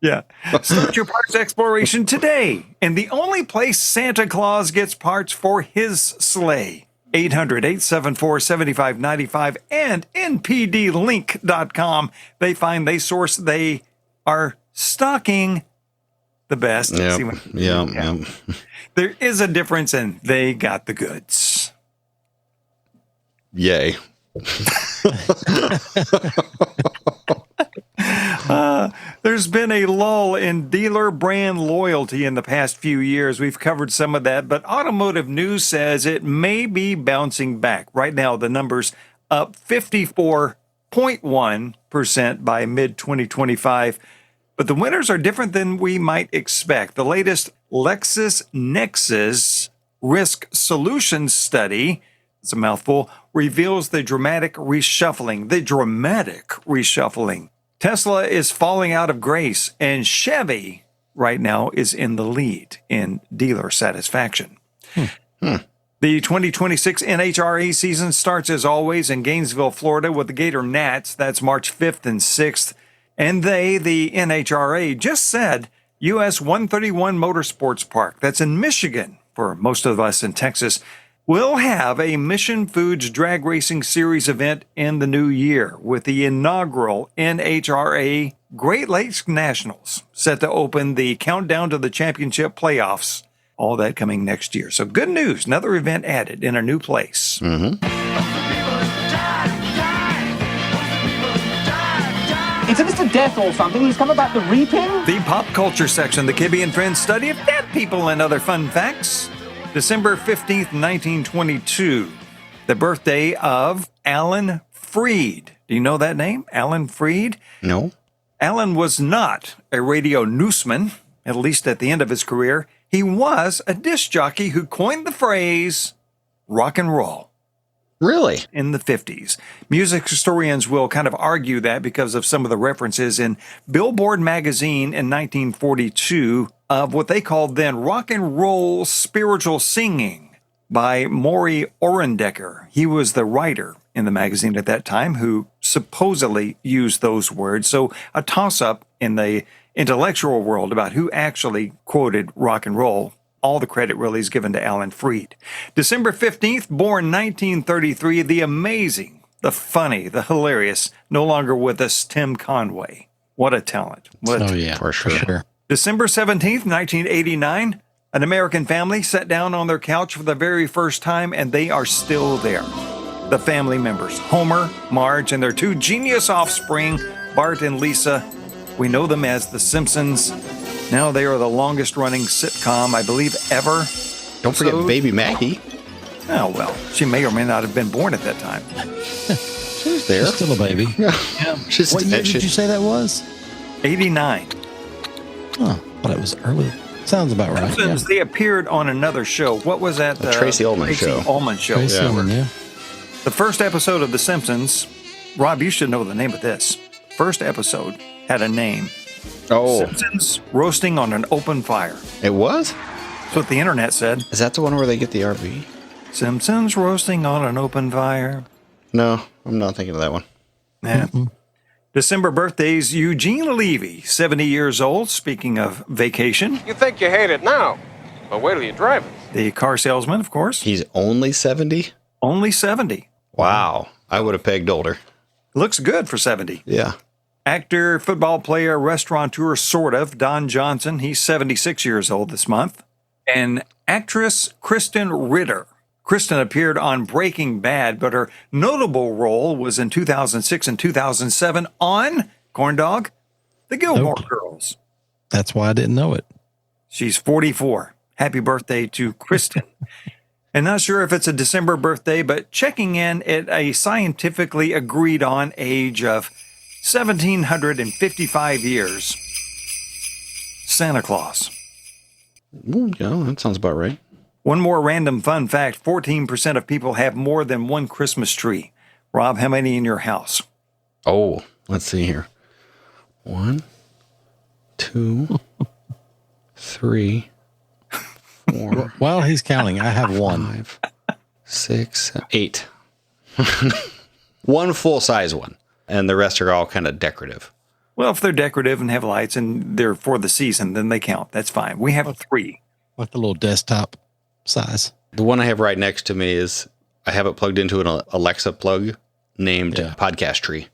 Yeah. Start your parts exploration today in the only place Santa Claus gets parts for his sleigh. 800-874-7595 and npdlink.com. They source, they are stocking the best. Yep. See what, Yeah. There is a difference, and they got the goods. Yay. There's been a lull in dealer brand loyalty in the past few years. We've covered some of that, but Automotive News says it may be bouncing back. Right now, the number's up 54.1% by mid-2025. But the winners are different than we might expect. The latest LexisNexis Risk Solutions study, it's a mouthful, reveals the dramatic reshuffling. Tesla is falling out of grace, and Chevy right now is in the lead in dealer satisfaction. The The 2026 NHRA season starts as always in Gainesville, Florida with the Gator Nats. That's March 5th and 6th. And they, the NHRA, just said US 131 Motorsports Park, that's in Michigan for most of us in Texas, will have a Mission Foods Drag Racing Series event in the new year with the inaugural NHRA Great Lakes Nationals set to open the countdown to the championship playoffs. All that coming next year. So good news. Another event added in a new place. Mm-hmm. Isn't this a death or something? He's come about the reaping? The pop culture section, the Kibbe and Friends study of dead people and other fun facts. December 15th, 1922. The birthday of Alan Freed. Do you know that name? Alan Freed? No. Alan was not a radio newsman, at least at the end of his career. He was a disc jockey who coined the phrase rock and roll. Really? In the 50s. Music historians will kind of argue that because of some of the references in Billboard magazine in 1942 of what they called then rock and roll spiritual singing by Maury Orendecker. He was the writer in the magazine at that time who supposedly used those words. So a toss-up in the intellectual world about who actually quoted rock and roll. All the credit really is given to Alan Freed. December 15th, born 1933, the amazing, the funny, the hilarious, no longer with us, Tim Conway. What a talent. For sure. December 17th, 1989, an American family sat down on their couch for the very first time, and they are still there. The family members, Homer, Marge, and their two genius offspring, Bart and Lisa. We know them as The Simpsons. Now they are the longest-running sitcom, I believe, ever. Don't forget Baby Maggie. Oh, well, she may or may not have been born at that time. She's there. She's still a baby. Yeah. What year did you say that was? 89. Oh, but it was early. Sounds about right. Simpsons, they appeared on another show. What was that? The Tracy Ullman Show. Ullman Show. Tracy Ullman, yeah. The first episode of The Simpsons, Rob, you should know the name of this. First episode had a name. Oh. Simpsons roasting on an open fire. It was? That's what the internet said. Is that the one where they get the RV? Simpsons roasting on an open fire. No, I'm not thinking of that one. Yeah. December birthdays, Eugene Levy, 70 years old. Speaking of vacation. You think you hate it now, but wait till you drive it. The car salesman, of course. He's only 70? Only 70. Wow. I would have pegged older. Looks good for 70. Yeah. Actor, football player, restaurateur, sort of, Don Johnson. He's 76 years old this month. And actress Kristen Ritter. Kristen appeared on Breaking Bad, but her notable role was in 2006 and 2007 on Corndog, The Gilmore Girls. That's why I didn't know it. She's 44. Happy birthday to Kristen. And not sure if it's a December birthday, but checking in at a scientifically agreed on age of 1,755 years. Santa Claus. Ooh, yeah, that sounds about right. One more random fun fact. 14% of people have more than one Christmas tree. Rob, how many in your house? Oh, let's see here. 1, 2, 3, 4. While he's counting, I have 1. 5, 6, 8. One full-size one. And the rest are all kind of decorative. Well, if they're decorative and have lights and they're for the season, then they count. That's fine. We have 3. Like the little desktop size. The one I have right next to me is, I have it plugged into an Alexa plug named Podcast Tree.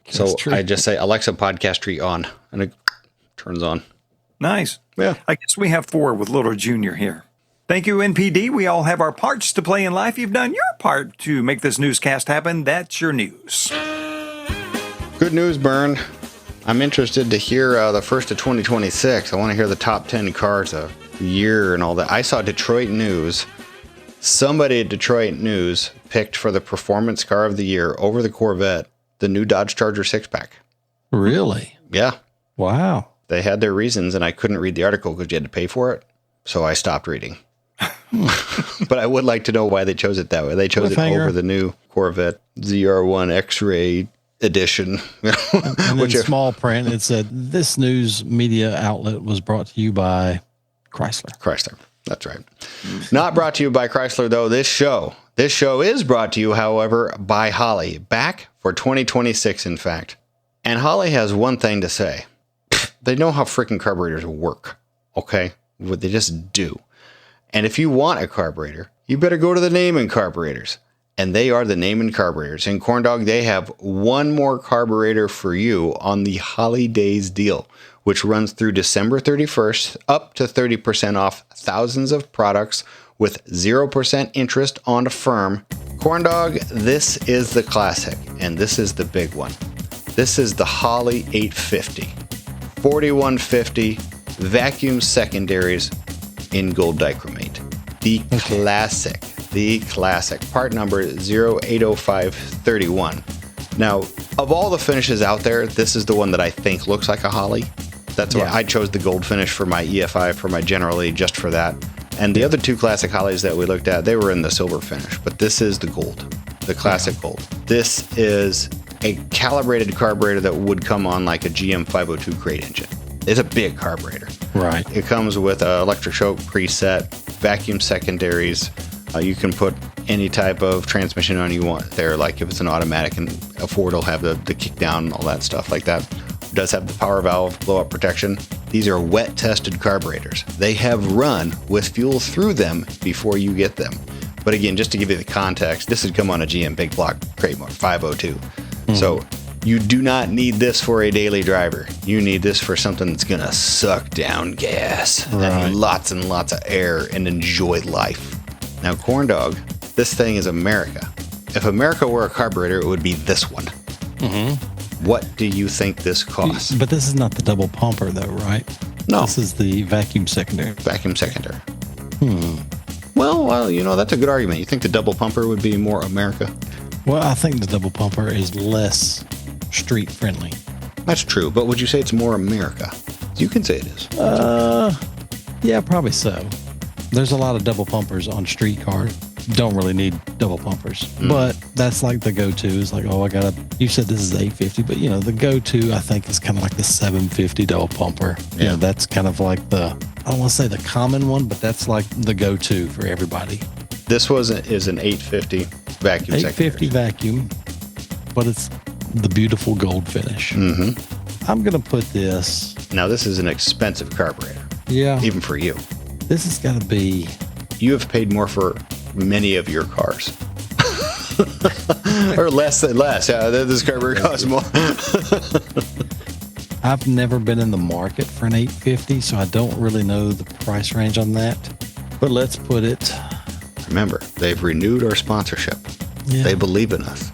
So I just say, Alexa Podcast Tree on, and it turns on. Nice. Yeah. I guess we have 4 with little Junior here. Thank you, NPD. We all have our parts to play in life. You've done your part to make this newscast happen. That's your news. Good news, Bern. I'm interested to hear the first of 2026. I want to hear the top 10 cars of the year and all that. I saw Detroit News. Somebody at Detroit News picked for the performance car of the year over the Corvette, the new Dodge Charger 6-pack. Really? Yeah. Wow. They had their reasons, and I couldn't read the article because you had to pay for it. So I stopped reading. But I would like to know why they chose it that way. They chose it over the new Corvette ZR1 X-Ray edition. And in small print, it said, this news media outlet was brought to you by Chrysler. That's right. Not brought to you by Chrysler, though. This show is brought to you, however, by Holley. Back for 2026, in fact. And Holley has one thing to say. They know how freaking carburetors work. Okay? What they just do. And if you want a carburetor, you better go to the Naaman Carburetors. And they are the Naaman Carburetors. In Corndog, they have one more carburetor for you on the Holley Days deal, which runs through December 31st, up to 30% off thousands of products with 0% interest on firm. Corndog, this is the classic, and this is the big one. This is the Holley 850. 4150 vacuum secondaries in gold dichromate. The classic. Part number 080531. Now, of all the finishes out there, this is the one that I think looks like a Holley. That's why I chose the gold finish for my EFI, for my General E, just for that. And the other two classic Holleys that we looked at, they were in the silver finish, but this is the gold, the classic gold. This is a calibrated carburetor that would come on like a GM 502 crate engine. It's a big carburetor. Right. It comes with an electric choke preset, vacuum secondaries. You can put any type of transmission on you want there, like if it's an automatic, and a Ford will have the kick down, all that stuff like that. It does have the power valve blow-up protection. These are wet-tested carburetors. They have run with fuel through them before you get them. But again, just to give you the context, this would come on a GM big block crate motor, 502. So you do not need this for a daily driver. You need this for something that's going to suck down gas and lots of air and enjoy life. Now, Corndog, this thing is America. If America were a carburetor, it would be this one. What do you think this costs? But this is not the double pumper, though, right? No. This is the vacuum secondary. Vacuum secondary. Well, you know, that's a good argument. You think the double pumper would be more America? Well, I think the double pumper is less street friendly. That's true, but would you say it's more America? You can say it is. Yeah, probably so. There's a lot of double pumpers on street cars. Don't really need double pumpers, but that's like the go-to. Is like, oh, you said this is 850, but you know, the go-to I think is kind of like the 750 double pumper. You know, that's kind of like I don't want to say the common one, but that's like the go-to for everybody. This is an 850 vacuum. 850 vacuum, but it's the beautiful gold finish. I'm gonna put this. Now, this is an expensive carburetor. Yeah, even for you. This has got to be. You have paid more for many of your cars. Or less. Yeah, this carburetor costs more. I've never been in the market for an 850, so I don't really know the price range on that. But let's put it. Remember, they've renewed our sponsorship. Yeah. They believe in us.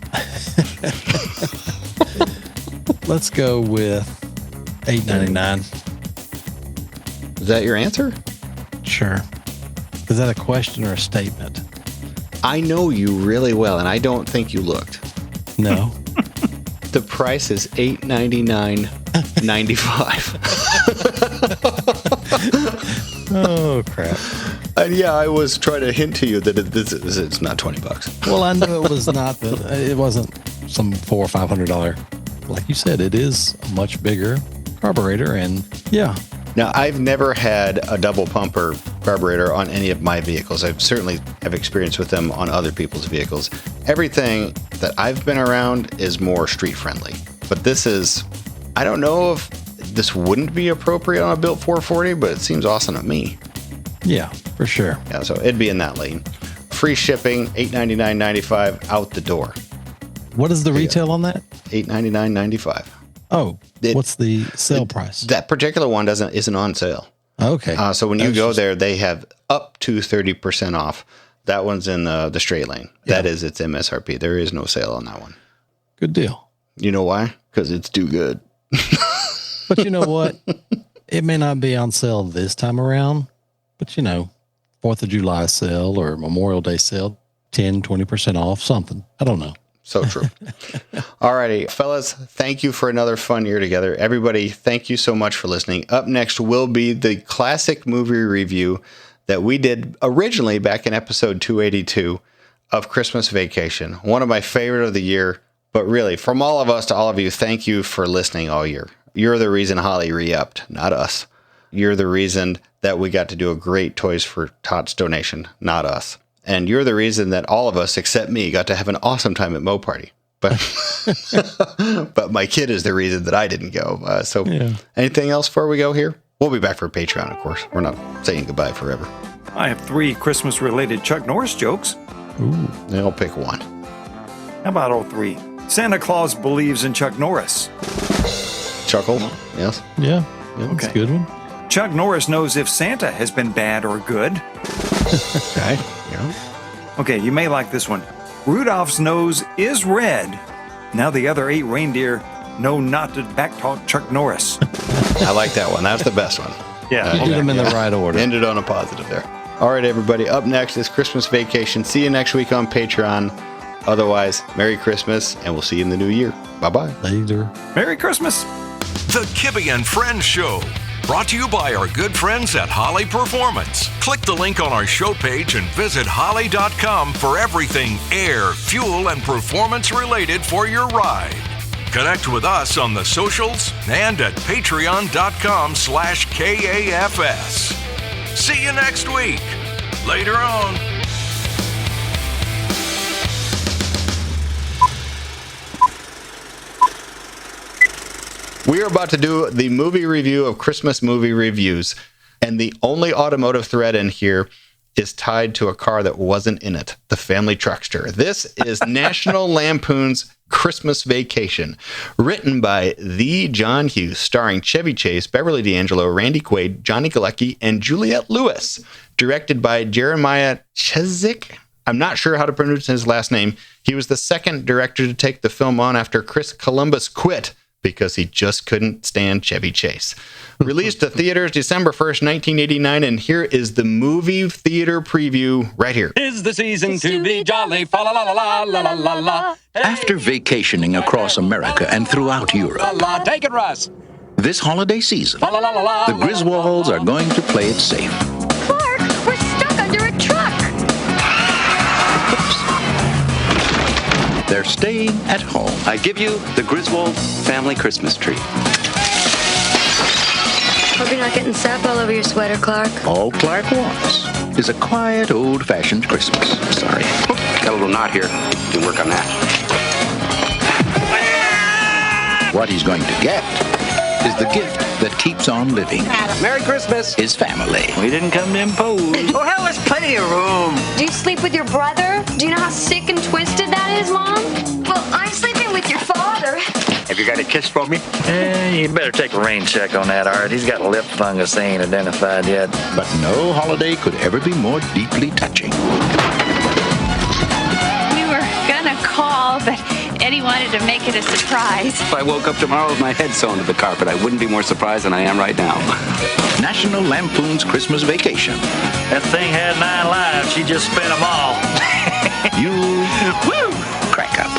Let's go with $8.99. Is that your answer? Sure. Is that a question or a statement? I know you really well, and I don't think you looked. No. The price is $899.95. Oh, crap. And yeah, I was trying to hint to you that it's not $20. Well, I knew it was not. It wasn't some $400 or $500. Like you said, it is a much bigger carburetor, and yeah. Now, I've never had a double pumper carburetor on any of my vehicles. I certainly have experience with them on other people's vehicles. Everything that I've been around is more street friendly. But this is, I don't know if this wouldn't be appropriate on a built 440, but it seems awesome to me. Yeah, for sure. Yeah, so it'd be in that lane. Free shipping, $899.95 out the door. What is the retail on that? $899.95. Oh, what's the sale price? That particular one isn't on sale. Okay. So when you go there, they have up to 30% off. That one's in the straight lane. Yeah. That is its MSRP. There is no sale on that one. Good deal. You know why? Because it's too good. But you know what? It may not be on sale this time around, but you know, 4th of July sale or Memorial Day sale, 10, 20% off, something. I don't know. So true. Alrighty, fellas, thank you for another fun year together. Everybody, thank you so much for listening. Up next will be the classic movie review that we did originally back in episode 282 of Christmas Vacation. One of my favorite of the year, but really, from all of us to all of you, thank you for listening all year. You're the reason Holley re-upped, not us. you're the reason that we got to do a great Toys for Tots donation, not us. And you're the reason that all of us, except me, got to have an awesome time at Mo Party. But but my kid is the reason that I didn't go. Anything else before we go here? We'll be back for Patreon, of course. We're not saying goodbye forever. I have 3 Christmas-related Chuck Norris jokes. Ooh. I'll pick one. How about all 3? Santa Claus believes in Chuck Norris. Chuckle? Yes. Yeah, that's a good one. Chuck Norris knows if Santa has been bad or good. Okay. Yeah. Okay, you may like this one. Rudolph's nose is red. Now the other 8 reindeer know not to backtalk Chuck Norris. I like that one. That's the best one. Yeah. You did them in the right order. Ended on a positive there. All right, everybody. Up next is Christmas Vacation. See you next week on Patreon. Otherwise, Merry Christmas, and we'll see you in the new year. Bye-bye. Later. Merry Christmas. The Kibbe and Friends Show. Brought to you by our good friends at Holley Performance. Click the link on our show page and visit Holley.com for everything air, fuel, and performance related for your ride. Connect with us on the socials and at patreon.com/KAFS. See you next week. Later on. We are about to do the movie review of Christmas movie reviews, and the only automotive thread in here is tied to a car that wasn't in it, the Family Truckster. This is National Lampoon's Christmas Vacation, written by the John Hughes, starring Chevy Chase, Beverly D'Angelo, Randy Quaid, Johnny Galecki, and Juliette Lewis. Directed by Jeremiah Cheswick. I'm not sure how to pronounce his last name. He was the second director to take the film on after Chris Columbus quit because he just couldn't stand Chevy Chase. Released to theaters December 1st, 1989, and here is the movie theater preview right here. Is the season to be jolly, fa la la la la la la la la. After vacationing across America and throughout Europe, Take it, Russ. this holiday season, the Griswolds are going to play it safe. Clark, we're stuck under a truck. They're staying at home. I give you the Griswold family Christmas tree. Hope you're not getting sap all over your sweater, Clark. All Clark wants is a quiet, old-fashioned Christmas. Sorry. Got a little knot here. Can work on that. What he's going to get is the gift that keeps on living. Merry Christmas. His family. We didn't come to impose. Oh, hell, there's plenty of room. Do you sleep with your brother? Do you know how sick and twisted that is, Mom? Well, I'm sleeping with your father. Have you got a kiss for me? You better take a rain check on that, Art. He's got lip fungus they ain't identified yet. But no holiday could ever be more deeply touching. We were gonna call, but Eddie wanted to make it a surprise. If I woke up tomorrow with my head sewn to the carpet, I wouldn't be more surprised than I am right now. National Lampoon's Christmas Vacation. That thing had 9 lives. She just spent them all. You woo, crack up.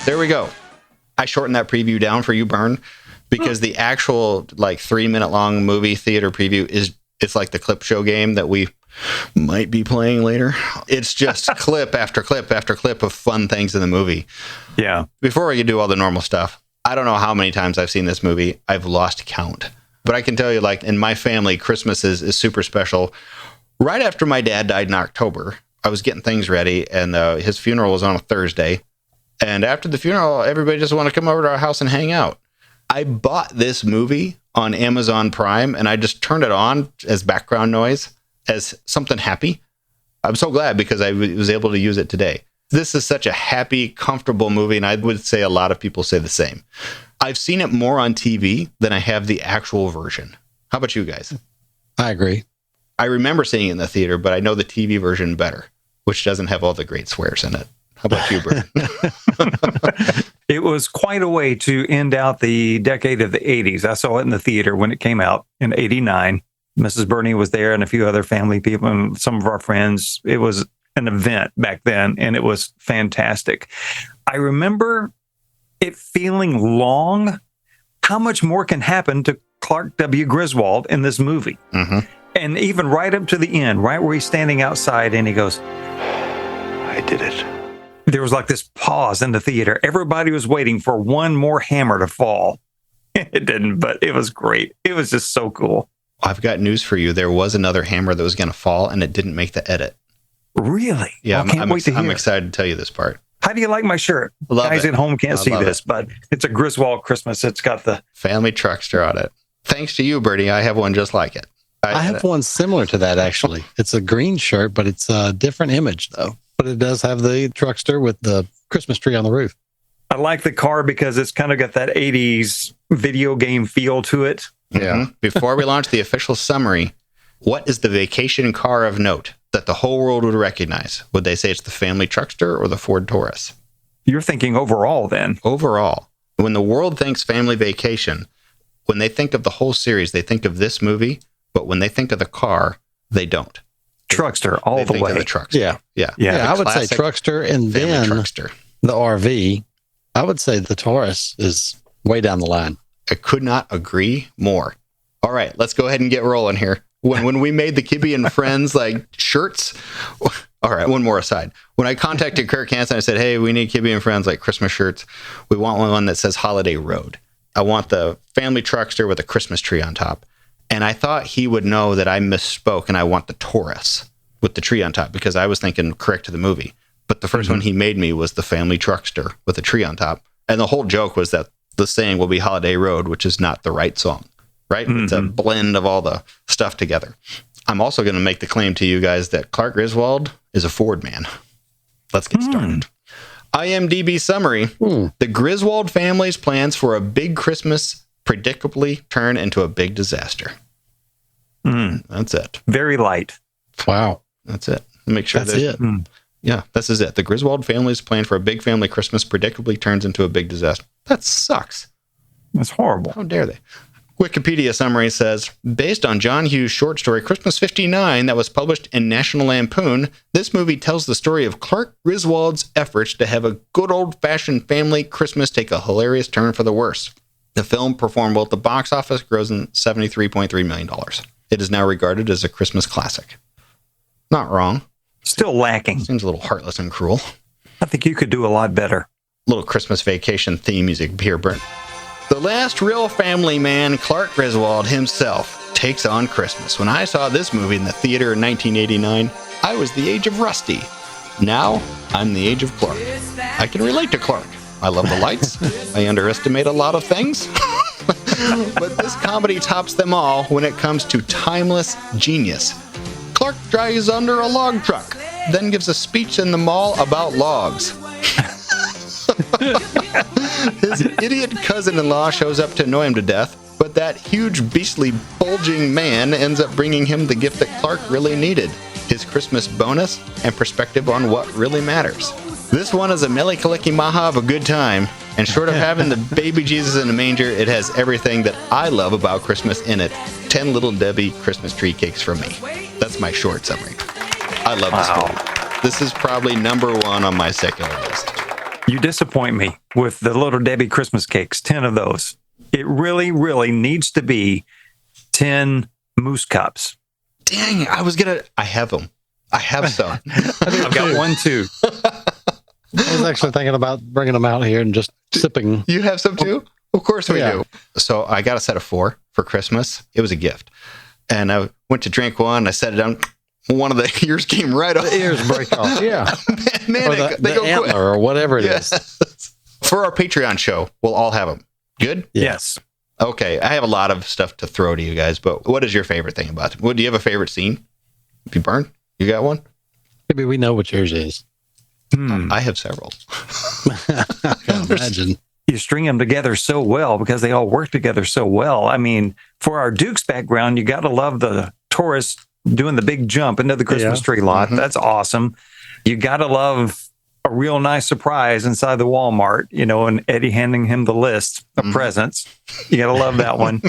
There we go. I shortened that preview down for you, Bern, because the actual 3-minute long movie theater preview it's like the clip show game that we might be playing later. It's just clip after clip after clip of fun things in the movie. Yeah. Before we can do all the normal stuff, I don't know how many times I've seen this movie. I've lost count. But I can tell you, in my family, Christmas is super special. Right after my dad died in October, I was getting things ready, and his funeral was on a Thursday. And after the funeral, everybody just wanted to come over to our house and hang out. I bought this movie on Amazon Prime, and I just turned it on as background noise, as something happy. I'm so glad because I was able to use it today. This is such a happy, comfortable movie, and I would say a lot of people say the same. I've seen it more on TV than I have the actual version. How about you guys? I agree. I remember seeing it in the theater, but I know the TV version better, which doesn't have all the great swears in it. How about you, Bert? It was quite a way to end out the decade of the 80s. I saw it in the theater when it came out in 89. Mrs. Bernie was there and a few other family people and some of our friends. It was an event back then, and it was fantastic. I remember it feeling long. How much more can happen to Clark W. Griswold in this movie? Mm-hmm. And even right up to the end, right where he's standing outside and he goes, I did it. There was like this pause in the theater. Everybody was waiting for one more hammer to fall. It didn't, but it was great. It was just so cool. I've got news for you. There was another hammer that was going to fall, and it didn't make the edit. Really? Yeah, I'm excited to tell you this part. How do you like my shirt? Love Guys it. at home can't see this, it. but it's a Griswold Christmas. It's got the family truckster on it. Thanks to you, Bertie. I have one just like it. I have one similar to that, actually. It's a green shirt, but it's a different image, though. But it does have the truckster with the Christmas tree on the roof. I like the car because it's kind of got that 80s video game feel to it. Yeah. Before we launch the official summary, what is the vacation car of note that the whole world would recognize? Would they say it's the family truckster or the Ford Taurus? You're thinking overall then. Overall. When the world thinks family vacation, when they think of the whole series, they think of this movie, but when they think of the car, they don't. Truckster all the way. The truckster. Yeah. Yeah. I would say truckster and then truckster. The RV. I would say the Taurus is way down the line. I could not agree more. All right, let's go ahead and get rolling here. When we made the Kibbe and Friends like shirts, all right, one more aside. When I contacted Kirk Hansen, I said, hey, we need Kibbe and Friends like Christmas shirts. We want one that says Holiday Road. I want the family truckster with a Christmas tree on top. And I thought he would know that I misspoke and I want the Taurus with the tree on top because I was thinking correct to the movie. But the first one he made me was the family truckster with a tree on top. And the whole joke was that the saying will be Holiday Road, which is not the right song, right? It's a blend of all the stuff together. I'm also going to make the claim to you guys that Clark Griswold is a Ford man. Let's get started. IMDb summary. The Griswold family's plans for a big Christmas predictably turn into a big disaster. That's it. Very light. Wow. That's it. Make sure that's it. Yeah, this is it. The Griswold family's plan for a big family Christmas predictably turns into a big disaster. That sucks. That's horrible. How dare they? Wikipedia summary says, based on John Hughes' short story Christmas 59 that was published in National Lampoon, this movie tells the story of Clark Griswold's efforts to have a good old-fashioned family Christmas take a hilarious turn for the worse. The film performed well at the box office, grossing $73.3 million. It is now regarded as a Christmas classic. Not wrong. Still lacking. Seems a little heartless and cruel. I think you could do a lot better. Little Christmas vacation theme music here, Brent. The last real family man, Clark Griswold himself, takes on Christmas. When I saw this movie in the theater in 1989, I was the age of Rusty. Now, I'm the age of Clark. I can relate to Clark. I love the lights. I underestimate a lot of things. But this comedy tops them all when it comes to timeless genius. Clark drives under a log truck, then gives a speech in the mall about logs. His idiot cousin-in-law shows up to annoy him to death, but that huge, beastly, bulging man ends up bringing him the gift that Clark really needed, his Christmas bonus and perspective on what really matters. This one is a mele-kaliki-maha of a good time, and short of having the baby Jesus in a manger, it has everything that I love about Christmas in it. 10 Little Debbie Christmas tree cakes from me. That's my short summary. I love this movie. This is probably number one on my secular list. You disappoint me with the Little Debbie Christmas cakes, 10 of those. It really, really needs to be 10 moose cups. Dang, I have them. I have some. I've got one too. I was actually thinking about bringing them out here and just sipping. You have some too? Of course we do. So I got a set of 4 for Christmas. It was a gift. And I went to drink one. I set it down. One of the ears came right off. The ears break off. Yeah. Man, or they go antler quick. or whatever it is. For our Patreon show, we'll all have them. Good? Yes. Okay. I have a lot of stuff to throw to you guys, but what is your favorite thing about it? Do you have a favorite scene? If you burn, you got one? Maybe we know what yours is. I have several. I can imagine. You string them together so well because they all work together so well. I mean, for our Duke's background, you got to love the Taurus doing the big jump into the Christmas tree lot. That's awesome. You got to love a real nice surprise inside the Walmart, and Eddie handing him the list of presents. You got to love that one.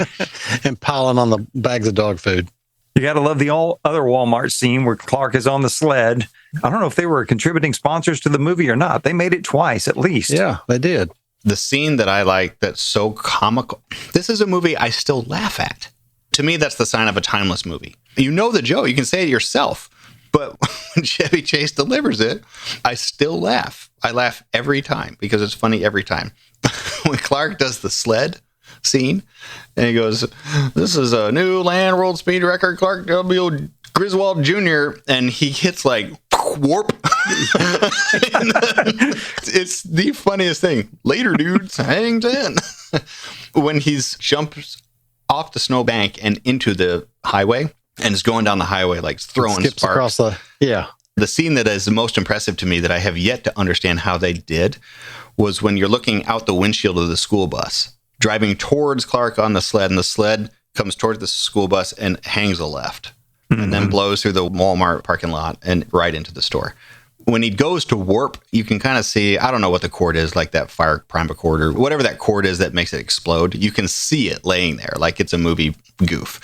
And piling on the bags of dog food. You got to love the all other Walmart scene where Clark is on the sled. I don't know if they were contributing sponsors to the movie or not. They made it twice at least. Yeah, they did. The scene that I like that's so comical. This is a movie I still laugh at. To me, that's the sign of a timeless movie. You know the joke. You can say it yourself. But when Chevy Chase delivers it, I still laugh. I laugh every time because it's funny every time. When Clark does the sled scene and he goes, "This is a new land world speed record, Clark W. Griswold Jr." And he hits like warp. It's the funniest thing. Later, dudes, hang 10. When he jumps off the snowbank and into the highway and is going down the highway, like throwing skips sparks. across The scene that is the most impressive to me that I have yet to understand how they did was when you're looking out the windshield of the school bus, driving towards Clark on the sled, and the sled comes towards the school bus and hangs a left, and then blows through the Walmart parking lot and right into the store. When he goes to warp, you can kind of see, I don't know what the cord is, like that fire prima cord or whatever that cord is that makes it explode. You can see it laying there like it's a movie goof.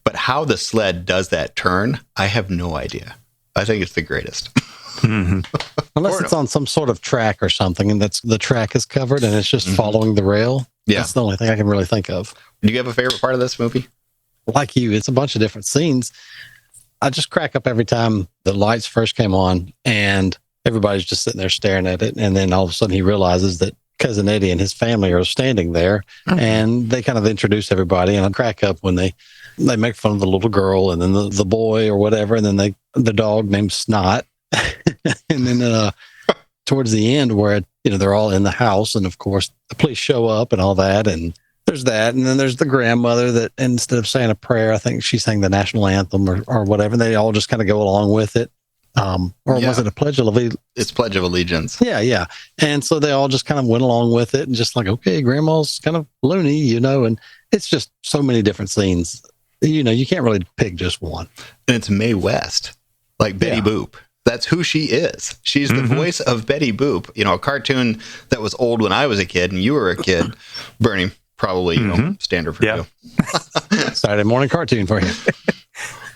But how the sled does that turn, I have no idea. I think it's the greatest. Unless it's on some sort of track or something, and the track is covered and it's just following the rail. Yeah. That's the only thing I can really think of. Do you have a favorite part of this movie? Like you, it's a bunch of different scenes. I just crack up every time the lights first came on and everybody's just sitting there staring at it. And then all of a sudden he realizes that Cousin Eddie and his family are standing there, and they kind of introduce everybody. And I crack up when they make fun of the little girl and then the boy or whatever. And then the dog named Snot. And then towards the end where, they're all in the house, and of course the police show up and all that. And there's that. And then there's the grandmother that instead of saying a prayer, I think she sang the national anthem or whatever. And they all just kind of go along with it. Was it a Pledge of Allegiance? It's Pledge of Allegiance. Yeah. And so they all just kind of went along with it and just like, okay, grandma's kind of loony, and it's just so many different scenes. You can't really pick just one. And it's Mae West, like Betty Boop. That's who she is. She's the voice of Betty Boop, a cartoon that was old when I was a kid and you were a kid. Bernie, probably, standard for you. Saturday morning cartoon for you.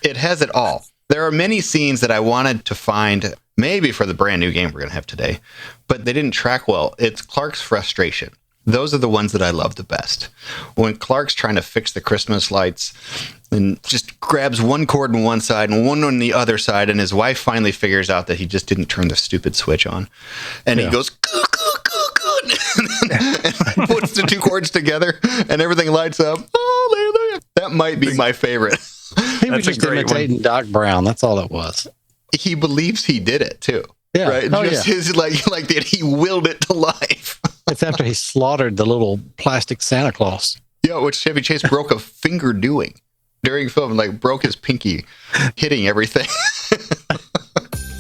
It has it all. There are many scenes that I wanted to find, maybe for the brand new game we're going to have today, but they didn't track well. It's Clark's frustration. Those are the ones that I love the best. When Clark's trying to fix the Christmas lights and just grabs one cord on one side and one on the other side, and his wife finally figures out that he just didn't turn the stupid switch on. And he goes, and puts the two cords together and everything lights up. Hallelujah. That might be my favorite. He was just imitating Doc Brown. That's all it was. He believes he did it too. Yeah. Right? His like that he willed it to life. It's after he slaughtered the little plastic Santa Claus. Yeah, which Chevy Chase broke a finger doing during film, like broke his pinky hitting everything.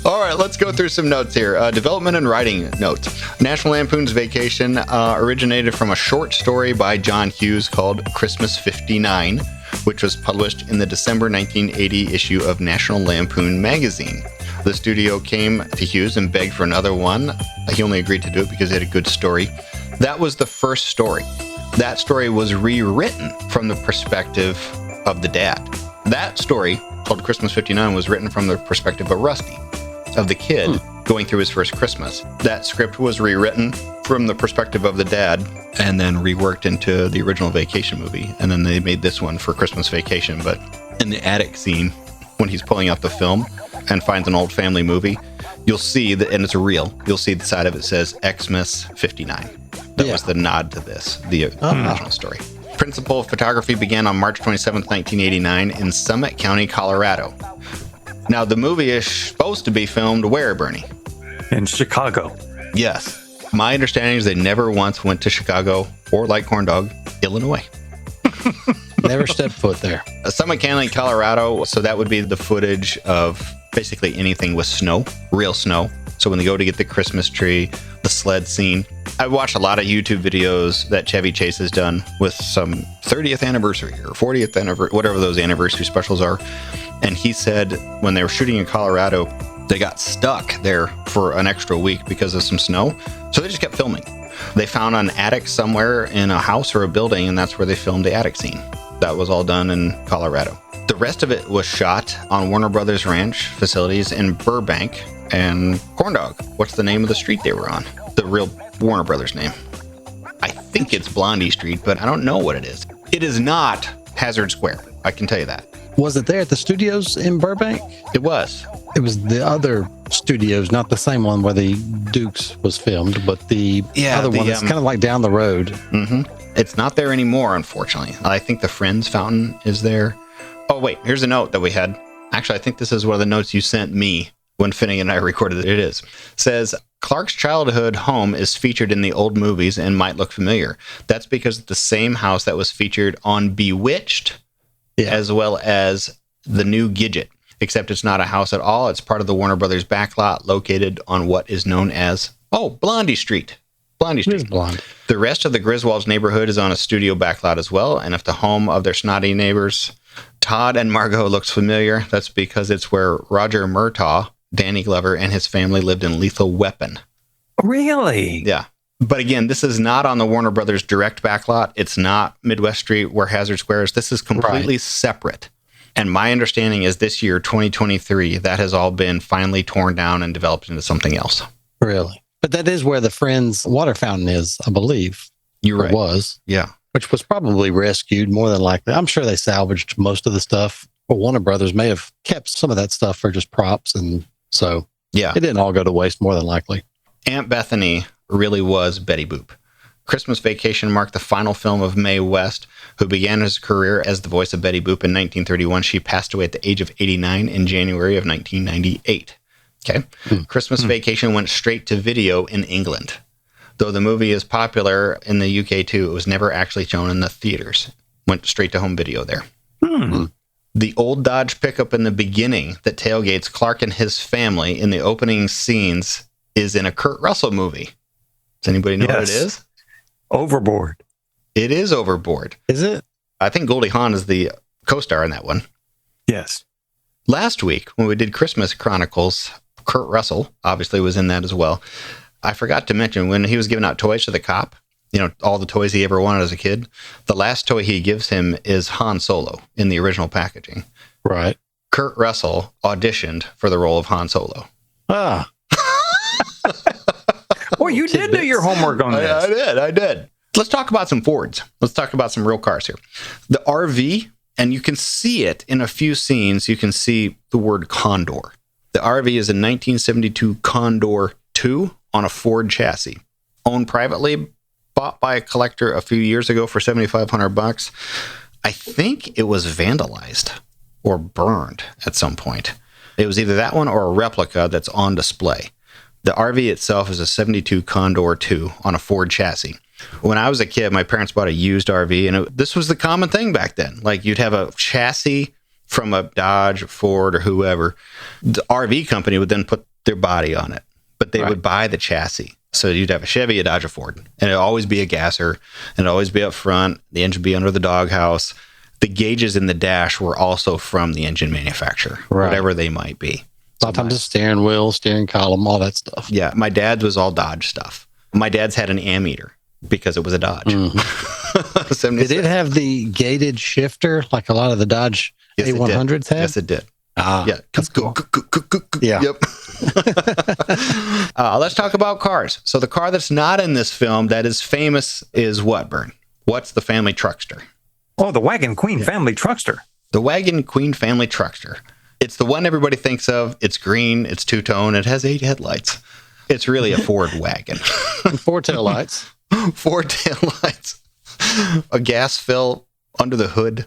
All right, let's go through some notes here. Development and writing notes. National Lampoon's Vacation originated from a short story by John Hughes called Christmas 59, which was published in the December 1980 issue of National Lampoon magazine. The studio came to Hughes and begged for another one. He only agreed to do it because it had a good story. That was the first story. That story was rewritten from the perspective of the dad. That story, called Christmas 59, was written from the perspective of Rusty, of the kid going through his first Christmas. That script was rewritten from the perspective of the dad and then reworked into the original Vacation movie. And then they made this one for Christmas Vacation. But in the attic scene, when he's pulling out the film and finds an old family movie, you'll see that, and it's real, you'll see the side of it says Xmas 59. That was the nod to this, the original story. Principal photography began on March 27th, 1989 in Summit County, Colorado. Now, the movie is supposed to be filmed where, Bernie? In Chicago. Yes. My understanding is they never once went to Chicago or, like Corndog, Illinois. Never stepped foot there. Summit County, Colorado. So that would be the footage of basically anything with snow, real snow. So when they go to get the Christmas tree, the sled scene. I watched a lot of YouTube videos that Chevy Chase has done with some 30th anniversary or 40th anniversary, whatever those anniversary specials are. And he said when they were shooting in Colorado, they got stuck there for an extra week because of some snow. So they just kept filming. They found an attic somewhere in a house or a building, and that's where they filmed the attic scene. That was all done in Colorado. The rest of it was shot on Warner Brothers Ranch facilities in Burbank and Corndog. What's the name of the street they were on? The real Warner Brothers name. I think it's Blondie Street, but I don't know what it is. It is not Hazard Square. I can tell you that. Was it there at the studios in Burbank? It was. It was the other studios, not the same one where the Dukes was filmed, but the other one that's kind of like down the road. Mm-hmm. It's not there anymore, unfortunately. I think the Friends fountain is there. Oh, wait, here's a note that we had. Actually, I think this is one of the notes you sent me when Finning and I recorded it. It is. Says, Clark's childhood home is featured in the old movies and might look familiar. That's because it's the same house that was featured on Bewitched, as well as the new Gidget. Except it's not a house at all. It's part of the Warner Brothers backlot located on what is known as, Blondie Street. Blondie Street. It is blonde. The rest of the Griswolds neighborhood is on a studio backlot as well. And if the home of their snotty neighbors, Todd and Margot, looks familiar, that's because it's where Roger Murtaugh, Danny Glover, and his family lived in Lethal Weapon. Really? Yeah. But again, this is not on the Warner Brothers direct backlot. It's not Midwest Street where Hazard Square is. This is completely separate. And my understanding is this year, 2023, that has all been finally torn down and developed into something else. Really? But that is where the Friends water fountain is, I believe. You're right. It was. Yeah. Which was probably rescued more than likely. I'm sure they salvaged most of the stuff. But Warner Brothers may have kept some of that stuff for just props. And so it didn't all go to waste more than likely. Aunt Bethany really was Betty Boop. Christmas Vacation marked the final film of Mae West, who began his career as the voice of Betty Boop in 1931. She passed away at the age of 89 in January of 1998. Okay. Christmas Vacation went straight to video in England. Though the movie is popular in the UK too, it was never actually shown in the theaters. Went straight to home video there. The old Dodge pickup in the beginning that tailgates Clark and his family in the opening scenes is in a Kurt Russell movie. Does anybody know what it is? Overboard. It is Overboard. Is it? I think Goldie Hawn is the co-star in that one. Yes. Last week, when we did Christmas Chronicles, Kurt Russell obviously was in that as well. I forgot to mention when he was giving out toys to the cop, all the toys he ever wanted as a kid, the last toy he gives him is Han Solo in the original packaging. Right. Kurt Russell auditioned for the role of Han Solo. Ah. Well, you did do your homework on this. I did. Let's talk about some Fords. Let's talk about some real cars here. The RV, and you can see it in a few scenes, you can see the word Condor. The RV is a 1972 Condor 2 on a Ford chassis. Owned privately, bought by a collector a few years ago for $7,500. I think it was vandalized or burned at some point. It was either that one or a replica that's on display. The RV itself is a 72 Condor 2 on a Ford chassis. When I was a kid, my parents bought a used RV, and this was the common thing back then. Like, you'd have a chassis from a Dodge, Ford, or whoever. The RV company would then put their body on it, but they would buy the chassis. So you'd have a Chevy, a Dodge, a Ford, and it'd always be a gasser, and it'd always be up front. The engine would be under the doghouse. The gauges in the dash were also from the engine manufacturer, whatever they might be. Sometimes the steering wheel, steering column, all that stuff. Yeah, my dad's was all Dodge stuff. My dad's had an ammeter because it was a Dodge. Did it have the gated shifter like a lot of the Dodge A100s had? Yes, it did. Yeah, that's cool. Yeah. Yep. Let's talk about cars. So the car that's not in this film that is famous is what, Bern? What's the family truckster? Oh, the Wagon Queen family truckster. The Wagon Queen family truckster. It's the one everybody thinks of. It's green. It's two-tone. It has 8 headlights. It's really a Ford wagon. 4 taillights. 4 taillights. A gas fill under the hood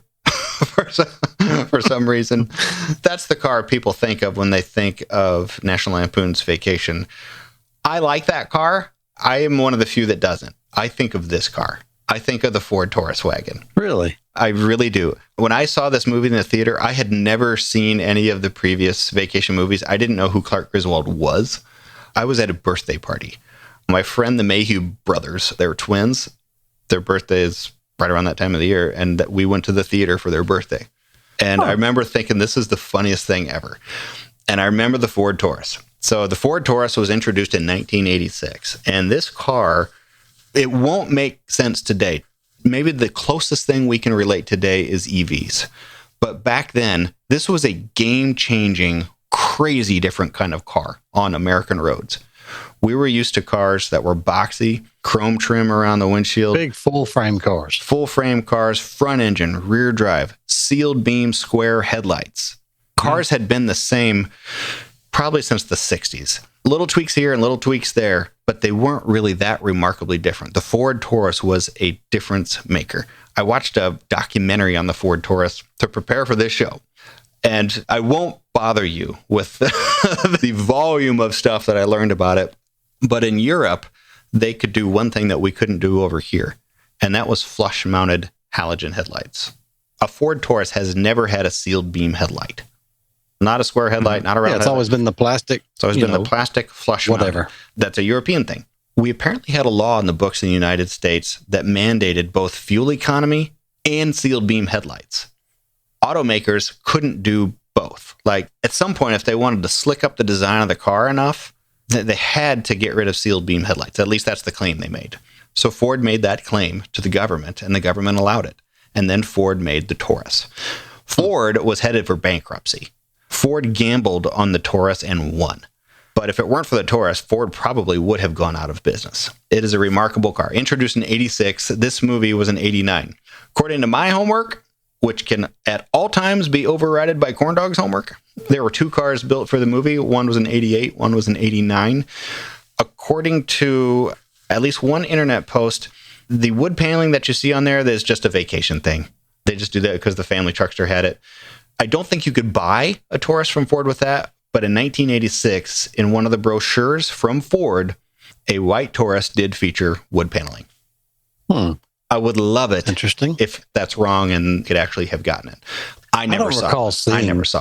for some reason. That's the car people think of when they think of National Lampoon's Vacation. I like that car. I am one of the few that doesn't. I think of this car. I think of the Ford Taurus wagon. Really? I really do. When I saw this movie in the theater, I had never seen any of the previous Vacation movies. I didn't know who Clark Griswold was. I was at a birthday party. My friend, the Mayhew brothers, they were twins. Their birthday is right around that time of the year, and we went to the theater for their birthday. And I remember thinking, this is the funniest thing ever. And I remember the Ford Taurus. So the Ford Taurus was introduced in 1986. And this car, it won't make sense today. Maybe the closest thing we can relate today is EVs. But back then, this was a game-changing, crazy different kind of car on American roads. We were used to cars that were boxy, chrome trim around the windshield. Big full-frame cars. Full-frame cars, front engine, rear drive, sealed beam, square headlights. Cars had been the same probably since the 60s. Little tweaks here and little tweaks there, but they weren't really that remarkably different. The Ford Taurus was a difference maker. I watched a documentary on the Ford Taurus to prepare for this show. And I won't bother you with the volume of stuff that I learned about it. But in Europe, they could do one thing that we couldn't do over here, and that was flush-mounted halogen headlights. A Ford Taurus has never had a sealed beam headlight. Not a square headlight, not a round headlight. It's always been the plastic. It's always been the plastic flush mounted. Whatever. That's a European thing. We apparently had a law in the books in the United States that mandated both fuel economy and sealed beam headlights. Automakers couldn't do both. Like, at some point, if they wanted to slick up the design of the car enough, they had to get rid of sealed beam headlights. At least that's the claim they made. So Ford made that claim to the government, and the government allowed it. And then Ford made the Taurus. Ford was headed for bankruptcy. Ford gambled on the Taurus and won. But if it weren't for the Taurus, Ford probably would have gone out of business. It is a remarkable car. Introduced in 86, this movie was in 89. According to my homework, which can at all times be overridden by Corndog's homework, there were 2 cars built for the movie. One was in 88, one was in 89. According to at least one internet post, the wood paneling that you see on there is just a vacation thing. They just do that because the family truckster had it. I don't think you could buy a Taurus from Ford with that, but in 1986, in one of the brochures from Ford, a white Taurus did feature wood paneling. I would love it. Interesting. If that's wrong and could actually have gotten it. I never saw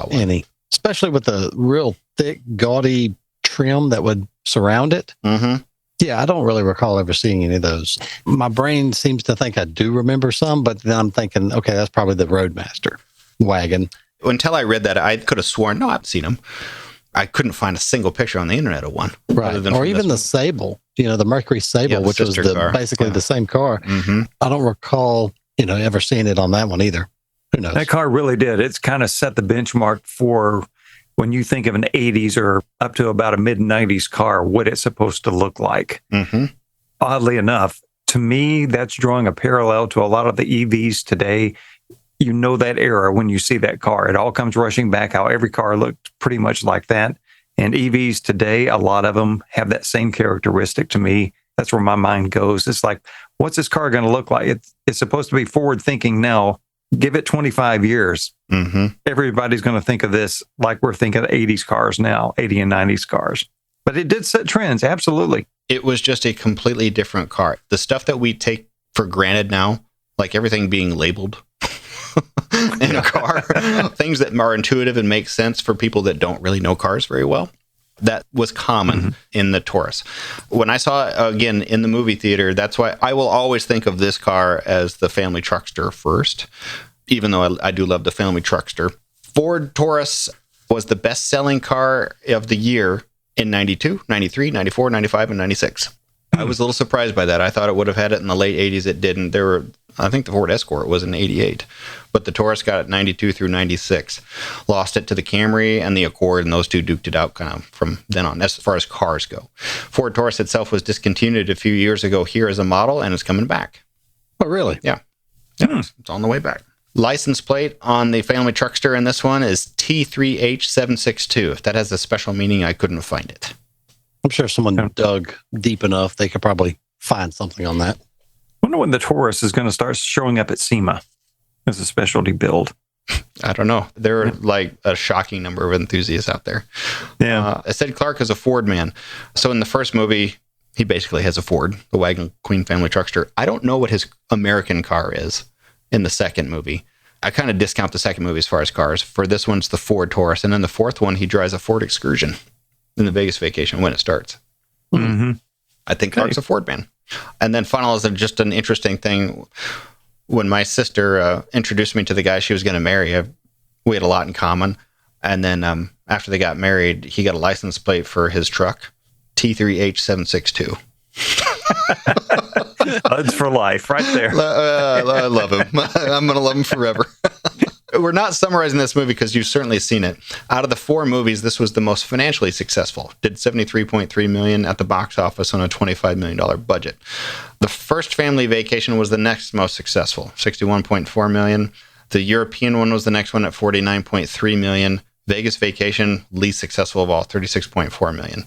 one. Any, especially with the real thick, gaudy trim that would surround it. Mm-hmm. Yeah, I don't really recall ever seeing any of those. My brain seems to think I do remember some, but then I'm thinking, okay, that's probably the Roadmaster wagon. Until I read that, I could have sworn, no, I've seen them. I couldn't find a single picture on the internet of one. Right. Or even the Sable, the Mercury Sable, which was basically the same car. Mm-hmm. I don't recall, ever seeing it on that one either. Who knows? That car really did. It's kind of set the benchmark for when you think of an 80s or up to about a mid-90s car, what it's supposed to look like. Mm-hmm. Oddly enough, to me, that's drawing a parallel to a lot of the EVs today. You know that era when you see that car. It all comes rushing back, how every car looked pretty much like that. And EVs today, a lot of them have that same characteristic to me. That's where my mind goes. It's like, what's this car going to look like? It's supposed to be forward thinking now. Give it 25 years. Mm-hmm. Everybody's going to think of this like we're thinking of 80s cars now, 80 and 90s cars. But it did set trends, absolutely. It was just a completely different car. The stuff that we take for granted now, like everything being labeled in a car, things that are intuitive and make sense for people that don't really know cars very well, that was common in the Taurus. When I saw it again in the movie theater, that's why I will always think of this car as the family truckster first, even though I do love the family truckster. Ford Taurus was the best-selling car of the year in 92, 93, 94, 95, and 96. I was a little surprised by that. I thought it would have had it in the late 80s. It didn't. I think the Ford Escort was in 88, but the Taurus got it 92 through 96. Lost it to the Camry and the Accord, and those two duked it out kind of from then on, as far as cars go. Ford Taurus itself was discontinued a few years ago here as a model, and it's coming back. Oh, really? Yeah. It's on the way back. License plate on the family truckster in this one is T3H762. If that has a special meaning, I couldn't find it. I'm sure someone dug deep enough, they could probably find something on that. I wonder when the Taurus is going to start showing up at SEMA as a specialty build. I don't know. There are like a shocking number of enthusiasts out there. Yeah. I said Clark is a Ford man. So in the first movie, he basically has a Ford, the Wagon Queen family truckster. I don't know what his American car is in the second movie. I kind of discount the second movie as far as cars. For this one's the Ford Taurus. And then the fourth one, he drives a Ford Excursion in the Vegas Vacation when it starts. Mm-hmm. I think Clark's a Ford man. And then final is just an interesting thing. When my sister introduced me to the guy she was going to marry, we had a lot in common. And then after they got married, he got a license plate for his truck, T3H762. Buds for life, right there. I love him. I'm going to love him forever. We're not summarizing this movie because you've certainly seen it. Out of the 4 movies, this was the most financially successful. Did $73.3 million at the box office on a $25 million budget. The First Family Vacation was the next most successful, $61.4 million. The European one was the next one at $49.3 million. Vegas Vacation, least successful of all, $36.4 million.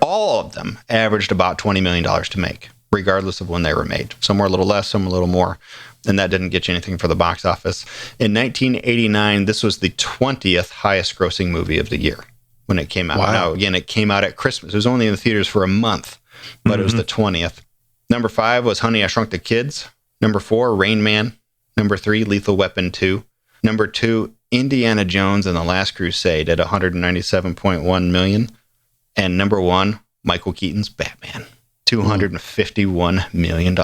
All of them averaged about $20 million to make, regardless of when they were made. Some were a little less, some were a little more. And that didn't get you anything for the box office. In 1989, this was the 20th highest grossing movie of the year when it came out. Wow. Now, again, it came out at Christmas. It was only in the theaters for a month, but it was the 20th. Number 5 was Honey, I Shrunk the Kids. Number 4, Rain Man. Number 3, Lethal Weapon 2. Number 2, Indiana Jones and the Last Crusade at $197.1 million. And number 1, Michael Keaton's Batman, $251 million.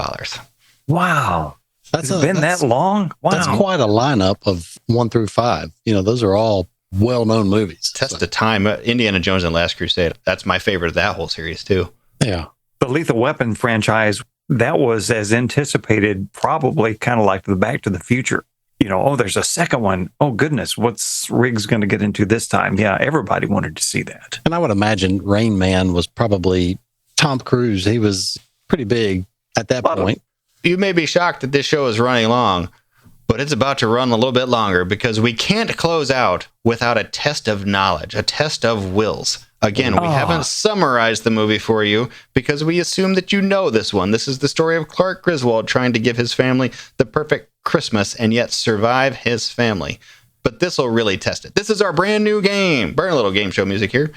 Wow. Has it been that long? Wow. That's quite a lineup of 1 through 5. You know, those are all well-known movies. Test of time. Indiana Jones and Last Crusade. That's my favorite of that whole series, too. Yeah. The Lethal Weapon franchise, that was as anticipated, probably kind of like the Back to the Future. You know, oh, there's a second one. Oh, goodness, what's Riggs going to get into this time? Yeah, everybody wanted to see that. And I would imagine Rain Man was probably Tom Cruise. He was pretty big at that point. You may be shocked that this show is running long, but it's about to run a little bit longer because we can't close out without a test of knowledge, a test of wills. Again, we haven't summarized the movie for you because we assume that you know this one. This is the story of Clark Griswold trying to give his family the perfect Christmas and yet survive his family. But this will really test it. This is our brand new game. Burn a little game show music here.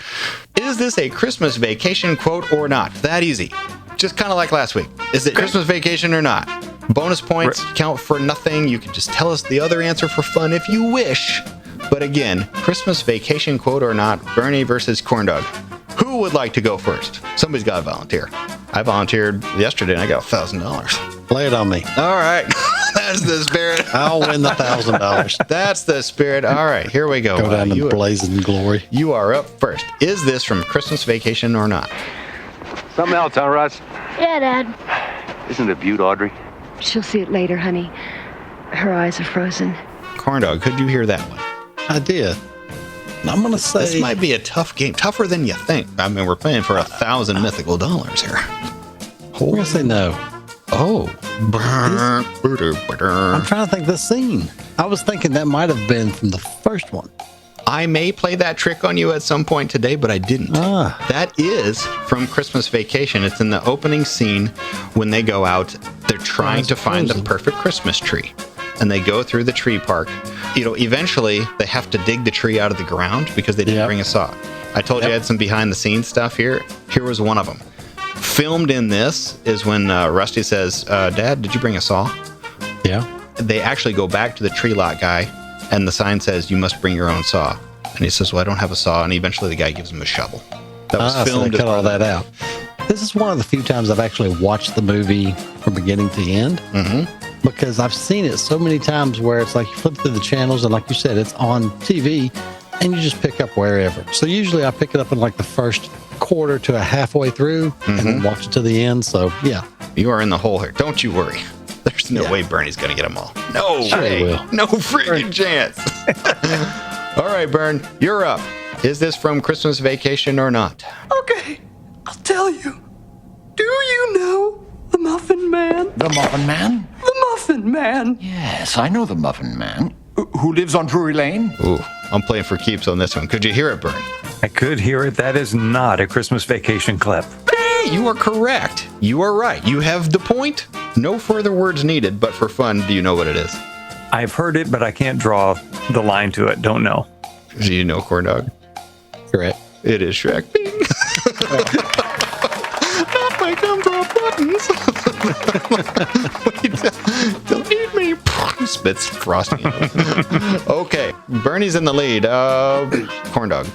Is this a Christmas Vacation quote or not? That easy. Just kind of like last week. Is it Christmas Vacation or not? Bonus points count for nothing. You can just tell us the other answer for fun if you wish. But again, Christmas Vacation quote or not, Bernie versus Corndog. Who would like to go first? Somebody's got to volunteer. I volunteered yesterday and I got $1,000. Lay it on me. All right. That's the spirit. I'll win the $1,000. That's the spirit. All right, here we go. Go down in blazing glory. You are up first. Is this from Christmas Vacation or not? Something else, huh, Russ? Yeah, Dad. Isn't it a beaut, Audrey? She'll see it later, honey. Her eyes are frozen. Corndog, could you hear that one? I did. I'm going to say... This might be a tough game. Tougher than you think. I mean, we're playing for $1,000 mythical dollars here. I'm going to say no. Oh. I'm trying to think of the scene. I was thinking that might have been from the first one. I may play that trick on you at some point today, but I didn't. That is from Christmas Vacation. It's in the opening scene when they go out. They're trying to find the perfect Christmas tree. And they go through the tree park. You know, eventually they have to dig the tree out of the ground because they didn't bring a saw. I told you I had some behind the scenes stuff here. Here was one of them. Filmed in this is when Rusty says, Dad, did you bring a saw? Yeah. They actually go back to the tree lot guy, and the sign says, you must bring your own saw. And he says, well, I don't have a saw. And eventually the guy gives him a shovel. That was filmed. So they cut all that out. This is one of the few times I've actually watched the movie from beginning to end. Because I've seen it so many times where it's like you flip through the channels and like you said, it's on TV and you just pick up wherever. So usually I pick it up in like the first quarter to a halfway through and then watch it to the end. So yeah. You are in the hole here. Don't you worry. There's no way Bernie's going to get them all. No way. No freaking chance. All right, Bern, you're up. Is this from Christmas Vacation or not? Okay, I'll tell you. Do you know the Muffin Man? The Muffin Man? The Muffin Man. Yes, I know the Muffin Man. Who lives on Drury Lane? Ooh, I'm playing for keeps on this one. Could you hear it, Bern? I could hear it. That is not a Christmas Vacation clip. Hey, you are correct. You are right. You have the point. No further words needed, but for fun, do you know what it is? I've heard it, but I can't draw the line to it. Don't know. Do you know, Corndog? Correct. It is Shrek. Bing. Not my gumdrop buttons. Wait, don't eat me. Spits frosting. Okay, Bernie's in the lead. Corndog.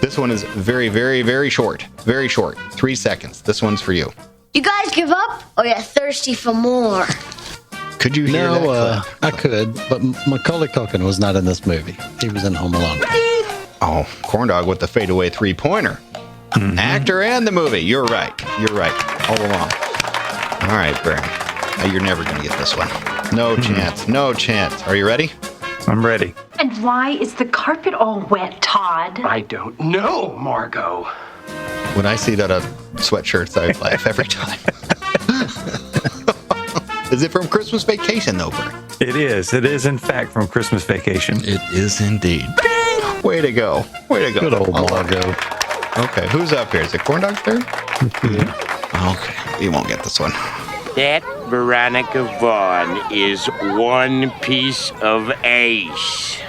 This one is very, very, very short. Very short. 3 seconds. This one's for you. You guys give up, or you're thirsty for more? Could you hear that clip? I could, but Macaulay Culkin was not in this movie. He was in Home Alone. Oh, Corndog with the fadeaway three-pointer. Actor and the movie. You're right. You're right. All along. All right, Bernie. You're never going to get this one. No chance. No chance. Are you ready? I'm ready. And why is the carpet all wet, Todd? I don't know, Margot. When I see that on sweatshirts, I laugh every time. Is it from Christmas Vacation, though, Bert? It is. It is, in fact, from Christmas Vacation. It is indeed. Way to go. Way to go. Good old Margot. Okay, who's up here? Is it Corndog third? Yeah. Okay, you won't get this one. That Veronica Vaughn is one piece of ace.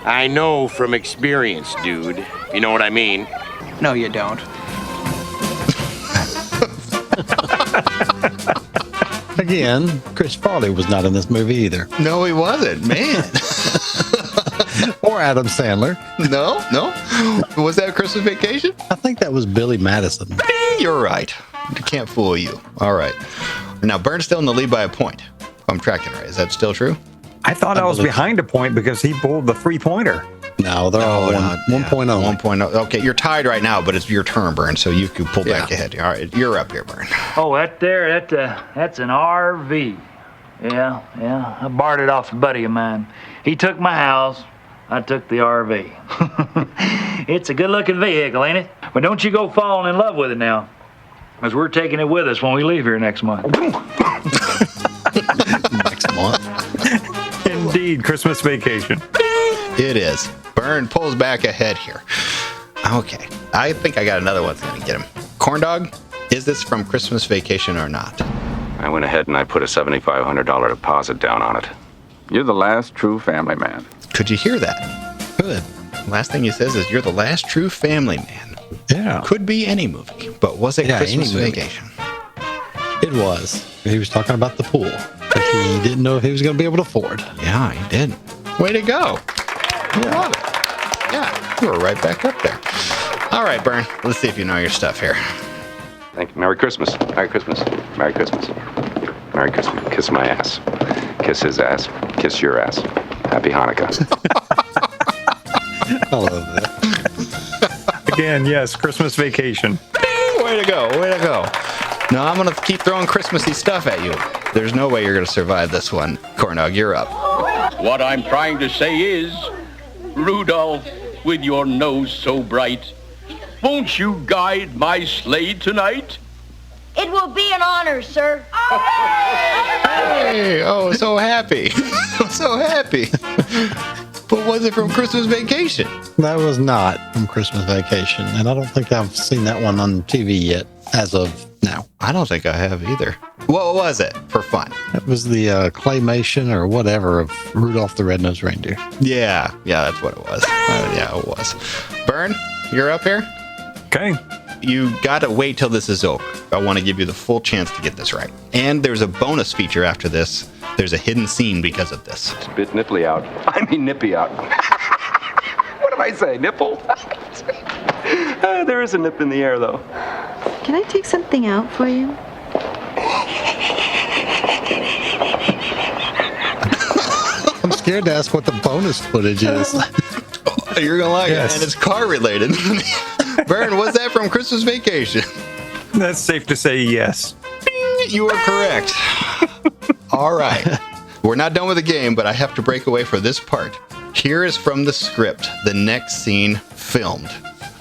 I know from experience, dude. You know what I mean? No, you don't. Again, Chris Farley was not in this movie either. No, he wasn't, man. Or Adam Sandler. No. Was that Christmas Vacation? I think that was Billy Madison. You're right. I can't fool you. All right. Now, Bern's still in the lead by a point. If I'm tracking right. Is that still true? I thought I was behind a point because he pulled the 3-pointer. No, they're all 1.0. 1.0. Okay, you're tied right now, but it's your turn, Bern, so you can pull back ahead. All right, you're up here, Bern. Oh, that's an RV. Yeah. I borrowed it off a buddy of mine. He took my house. I took the RV. It's a good-looking vehicle, ain't it? But don't you go falling in love with it now, because we're taking it with us when we leave here next month. Next month. Indeed, Christmas Vacation. It is. Bern pulls back ahead here. Okay, I think I got another one that's going to get him. Corndog, is this from Christmas Vacation or not? I went ahead and I put a $7,500 deposit down on it. You're the last true family man. Could you hear that? Good. Last thing he says is, you're the last true family man. Yeah. Could be any movie, but was it Christmas Vacation? It was. He was talking about the pool that he didn't know if he was going to be able to afford. Yeah, he did. Way to go. I love it. Yeah, you were right back up there. All right, Bern, let's see if you know your stuff here. Thank you. Merry Christmas. Merry Christmas. Merry Christmas. Merry Christmas. Kiss my ass. Kiss his ass. Kiss your ass. Happy Hanukkah. I love that. Again, yes, Christmas Vacation. Way to go. Way to go. Now, I'm going to keep throwing Christmassy stuff at you. There's no way you're going to survive this one. Corndog, you're up. What I'm trying to say is, Rudolph, with your nose so bright, won't you guide my sleigh tonight? It will be an honor, sir. Hey, oh, so happy. So happy. But was it from Christmas Vacation? That was not from Christmas Vacation, and I don't think I've seen that one on TV yet, as of now. I don't think I have either. What was it, for fun? It was the claymation or whatever of Rudolph the Red-Nosed Reindeer. Yeah, that's what it was. Yeah, it was. Bern, you're up here? Okay. You gotta wait till this is over. I want to give you the full chance to get this right. And there's a bonus feature after this. There's a hidden scene because of this. It's a bit nipply out. I mean nippy out. What did I say? Nipple? There is a nip in the air, though. Can I take something out for you? I'm scared to ask what the bonus footage is. You're gonna like it, and it's car related. Bern, was that from Christmas Vacation? That's safe to say yes. Bing, you are correct. All right. We're not done with the game, but I have to break away for this part. Here is from the script, the next scene filmed.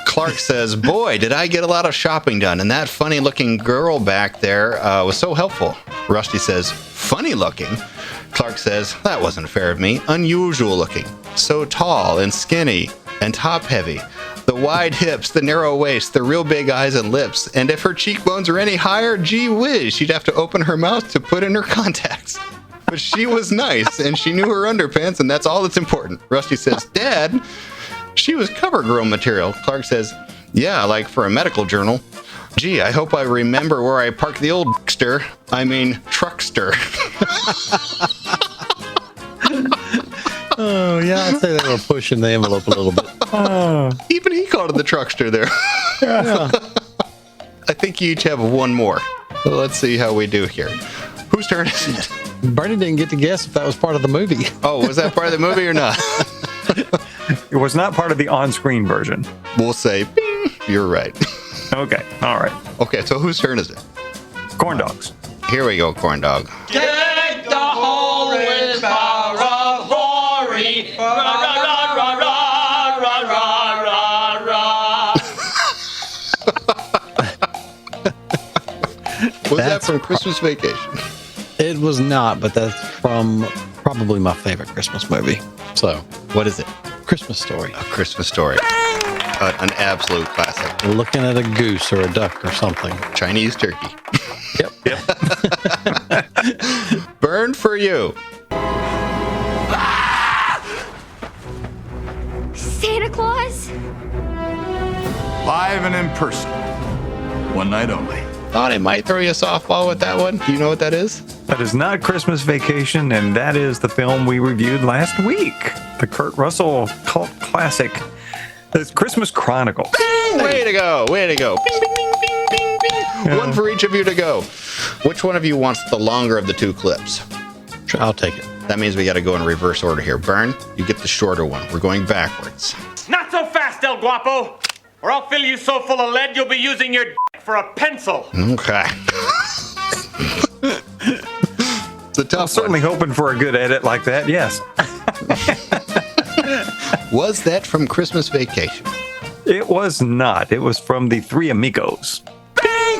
Clark says, boy, did I get a lot of shopping done, and that funny-looking girl back there was so helpful. Rusty says, funny looking? Clark says, that wasn't fair of me. Unusual looking. So tall and skinny and top-heavy. The wide hips, the narrow waist, the real big eyes and lips. And if her cheekbones were any higher, gee whiz, she'd have to open her mouth to put in her contacts. But she was nice, and she knew her underpants, and that's all that's important. Rusty says, Dad, she was cover girl material. Clark says, yeah, like for a medical journal. Gee, I hope I remember where I parked the old truckster. Oh, yeah, I'd say they were pushing the envelope a little bit. Even he called it the truckster there. Yeah. I think you each have one more. So let's see how we do here. Whose turn is it? Bernie didn't get to guess if that was part of the movie. Oh, was that part of the movie or not? It was not part of the on-screen version. We'll say, bing, you're right. Okay, all right. Okay, so whose turn is it? Corndogs. Here we go, Corndog. Take the whole with bar of glory. That's from Christmas Vacation. It was not, but that's from probably my favorite Christmas movie. So, what is it? Christmas Story. A Christmas Story. An absolute classic. Looking at a goose or a duck or something. Chinese turkey. Yep. Burn for you. Santa Claus? Live and in person. One night only. Thought I might throw you a softball with that one. Do you know what that is? That is not Christmas Vacation, and that is the film we reviewed last week. The Kurt Russell cult classic. It's Christmas Chronicle. Bing! Way to go. Way to go. Bing, bing, bing, bing, bing, bing. One for each of you to go. Which one of you wants the longer of the two clips? I'll take it. That means we got to go in reverse order here. Burn, you get the shorter one. We're going backwards. Not so fast, El Guapo, or I'll fill you so full of lead you'll be using your for a pencil. Okay. It's a tough certainly hoping for a good edit like that, yes. Was that from Christmas Vacation? It was not. It was from the Three Amigos.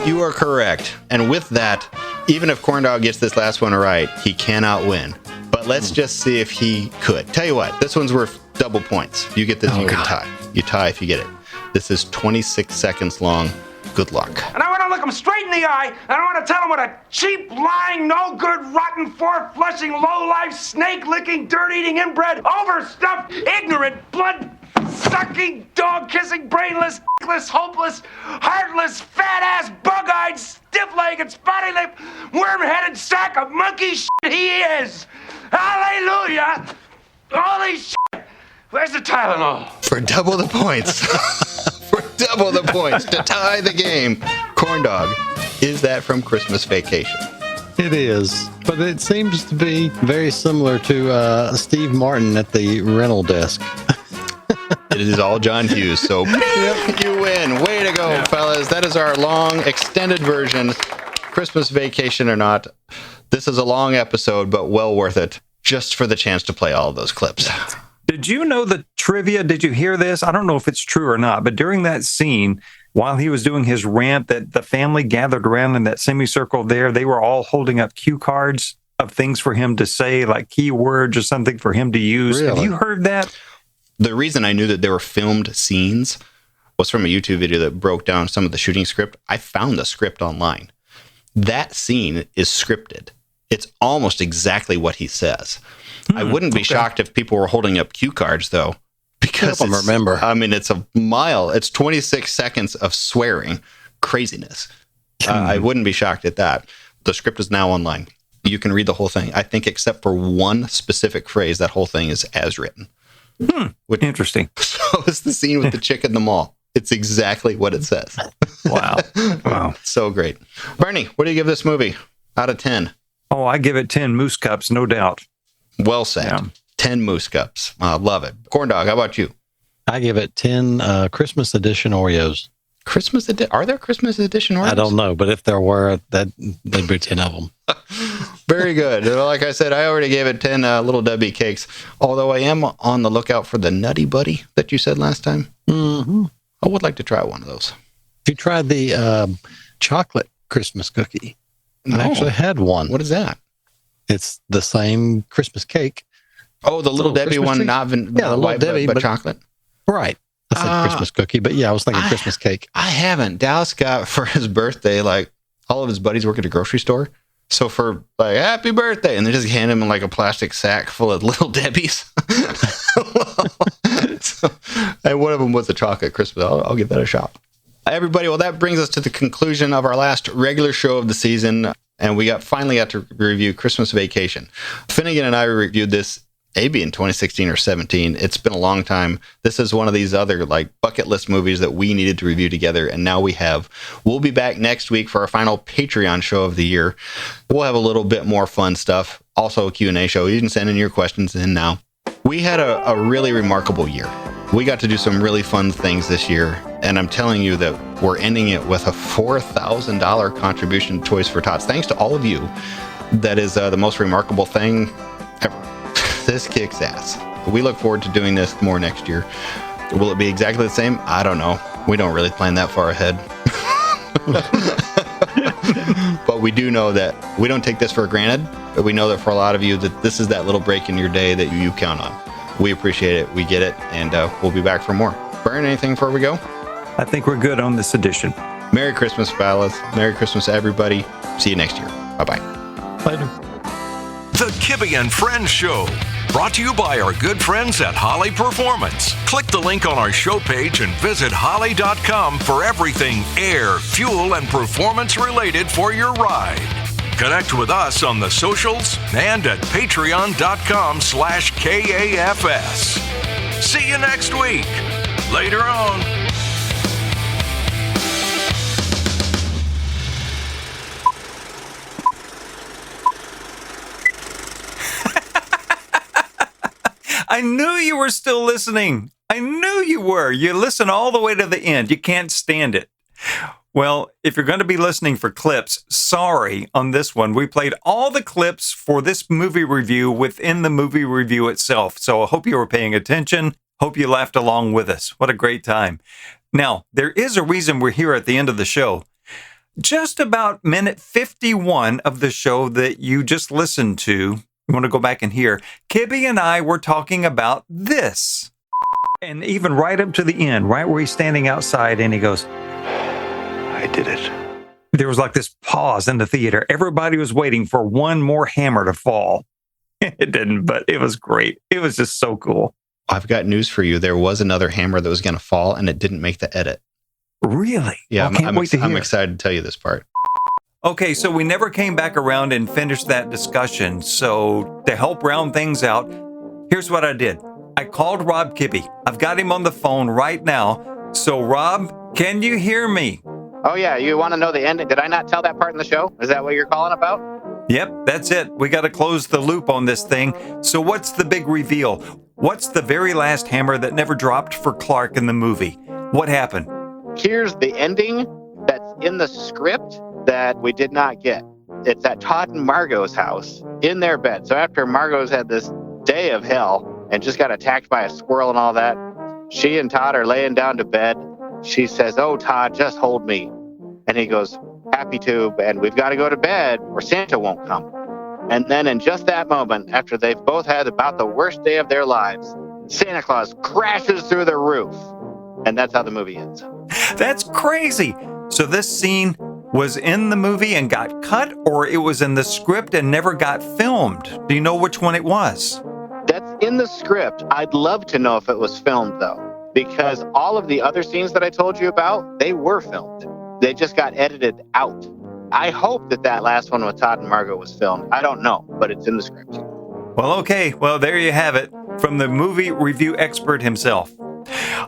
You are correct. And with that, even if Corndog gets this last one right, he cannot win. But let's just see if he could. Tell you what, this one's worth double points. You get this, you can tie. You tie if you get it. This is 26 seconds long. Good luck. And I want to look him straight in the eye, and I want to tell him what a cheap, lying, no-good, rotten, four-flushing, low-life, snake-licking, dirt-eating, inbred, overstuffed, ignorant, blood-sucking, dog-kissing, brainless, dickless, hopeless, heartless, fat-ass, bug-eyed, stiff-legged, spotty-lipped, worm-headed sack of monkey shit he is. Hallelujah! Holy shit! Where's the Tylenol? For double the points. For double the points to tie the game. Corndog, is that from Christmas Vacation? It is, but it seems to be very similar to Steve Martin at the rental desk. It is all John Hughes, so you win. Way to go, fellas. That is our long, extended version. Christmas Vacation or not, this is a long episode, but well worth it, just for the chance to play all of those clips. Did you know the trivia? Did you hear this? I don't know if it's true or not, but during that scene, while he was doing his rant, that the family gathered around in that semicircle there, they were all holding up cue cards of things for him to say, like keywords or something for him to use. Really? Have you heard that? The reason I knew that they were filmed scenes was from a YouTube video that broke down some of the shooting script. I found the script online. That scene is scripted. It's almost exactly what he says. I wouldn't be shocked if people were holding up cue cards, though, because remember. I mean, it's 26 seconds of swearing craziness. I wouldn't be shocked at that. The script is now online. You can read the whole thing. I think except for one specific phrase, that whole thing is as written. Interesting. So is the scene with the chick in the mall. It's exactly what it says. Wow. Wow. So great. Bernie, what do you give this movie out of 10? Oh, I give it 10 moose cups, no doubt. Well said. Yeah. 10 moose cups. Love it. Corndog, how about you? I give it 10 Christmas edition Oreos. Are there Christmas edition Oreos? I don't know, but if there were, they'd be 10 of them. Very good. Like I said, I already gave it 10 Little Debbie cakes, although I am on the lookout for the Nutty Buddy that you said last time. Mm-hmm. I would like to try one of those. If you tried the chocolate Christmas cookie, I actually had one. What is that? It's the same Christmas cake. Oh, the Little Debbie one, not the Little Debbie, but chocolate? Right. I said Christmas cookie, but yeah, I was thinking Christmas cake. I haven't. Dallas got for his birthday, like all of his buddies work at a grocery store. So for like, happy birthday. And they just hand him like a plastic sack full of Little Debbies. And one of them was a chocolate Christmas. I'll give that a shot. Everybody, well, that brings us to the conclusion of our last regular show of the season. And we finally got to review Christmas Vacation. Finnegan and I reviewed this maybe in 2016 or 17. It's been a long time. This is one of these other like bucket list movies that we needed to review together, and now we have. We'll be back next week for our final Patreon show of the year. We'll have a little bit more fun stuff. Also a Q&A show. You can send in your questions in now. We had a really remarkable year. We got to do some really fun things this year, and I'm telling you that we're ending it with a $4,000 contribution to Toys for Tots. Thanks to all of you. That is the most remarkable thing ever. This kicks ass. We look forward to doing this more next year. Will it be exactly the same? I don't know. We don't really plan that far ahead. But we do know that we don't take this for granted. But we know that for a lot of you, that this is that little break in your day that you count on. We appreciate it. We get it. And we'll be back for more. Brian, anything before we go? I think we're good on this edition. Merry Christmas, fellas. Merry Christmas, everybody. See you next year. Bye-bye. Later. The Kibbe Friends Show. Brought to you by our good friends at Holley Performance. Click the link on our show page and visit Holley.com for everything air, fuel, and performance related for your ride. Connect with us on the socials and at patreon.com/KAFS. See you next week. Later on. I knew you were still listening. I knew you were. You listen all the way to the end. You can't stand it. Well, if you're going to be listening for clips, sorry on this one. We played all the clips for this movie review within the movie review itself. So I hope you were paying attention. Hope you laughed along with us. What a great time. Now, there is a reason we're here at the end of the show. Just about minute 51 of the show that you just listened to, you want to go back and hear, Kibbe and I were talking about this. And even right up to the end, right where he's standing outside and he goes, I did it. There was like this pause in the theater. Everybody was waiting for one more hammer to fall. It didn't, but it was great. It was just so cool. I've got news for you. There was another hammer that was going to fall and it didn't make the edit. Really? Yeah, I can't wait to hear. I'm excited to tell you this part. Okay, so we never came back around and finished that discussion. So to help round things out, here's what I did. I called Rob Kibbe. I've got him on the phone right now. So Rob, can you hear me? Oh yeah, you want to know the ending? Did I not tell that part in the show? Is that what you're calling about? Yep, that's it. We got to close the loop on this thing. So what's the big reveal? What's the very last hammer that never dropped for Clark in the movie? What happened? Here's the ending that's in the script that we did not get. It's at Todd and Margot's house in their bed. So after Margot's had this day of hell and just got attacked by a squirrel and all that, she and Todd are laying down to bed. She says, "Oh, Todd, just hold me." And he goes, "Happy to, and we've got to go to bed or Santa won't come." And then in just that moment, after they've both had about the worst day of their lives, Santa Claus crashes through the roof. And that's how the movie ends. That's crazy. So this scene was in the movie and got cut, or it was in the script and never got filmed? Do you know which one it was? That's in the script. I'd love to know if it was filmed, though, because all of the other scenes that I told you about, they were filmed. They just got edited out. I hope that that last one with Todd and Margot was filmed. I don't know, but it's in the script. Well, okay. Well, there you have it from the movie review expert himself.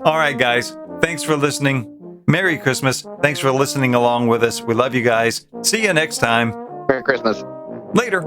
All right, guys. Thanks for listening. Merry Christmas. Thanks for listening along with us. We love you guys. See you next time. Merry Christmas. Later.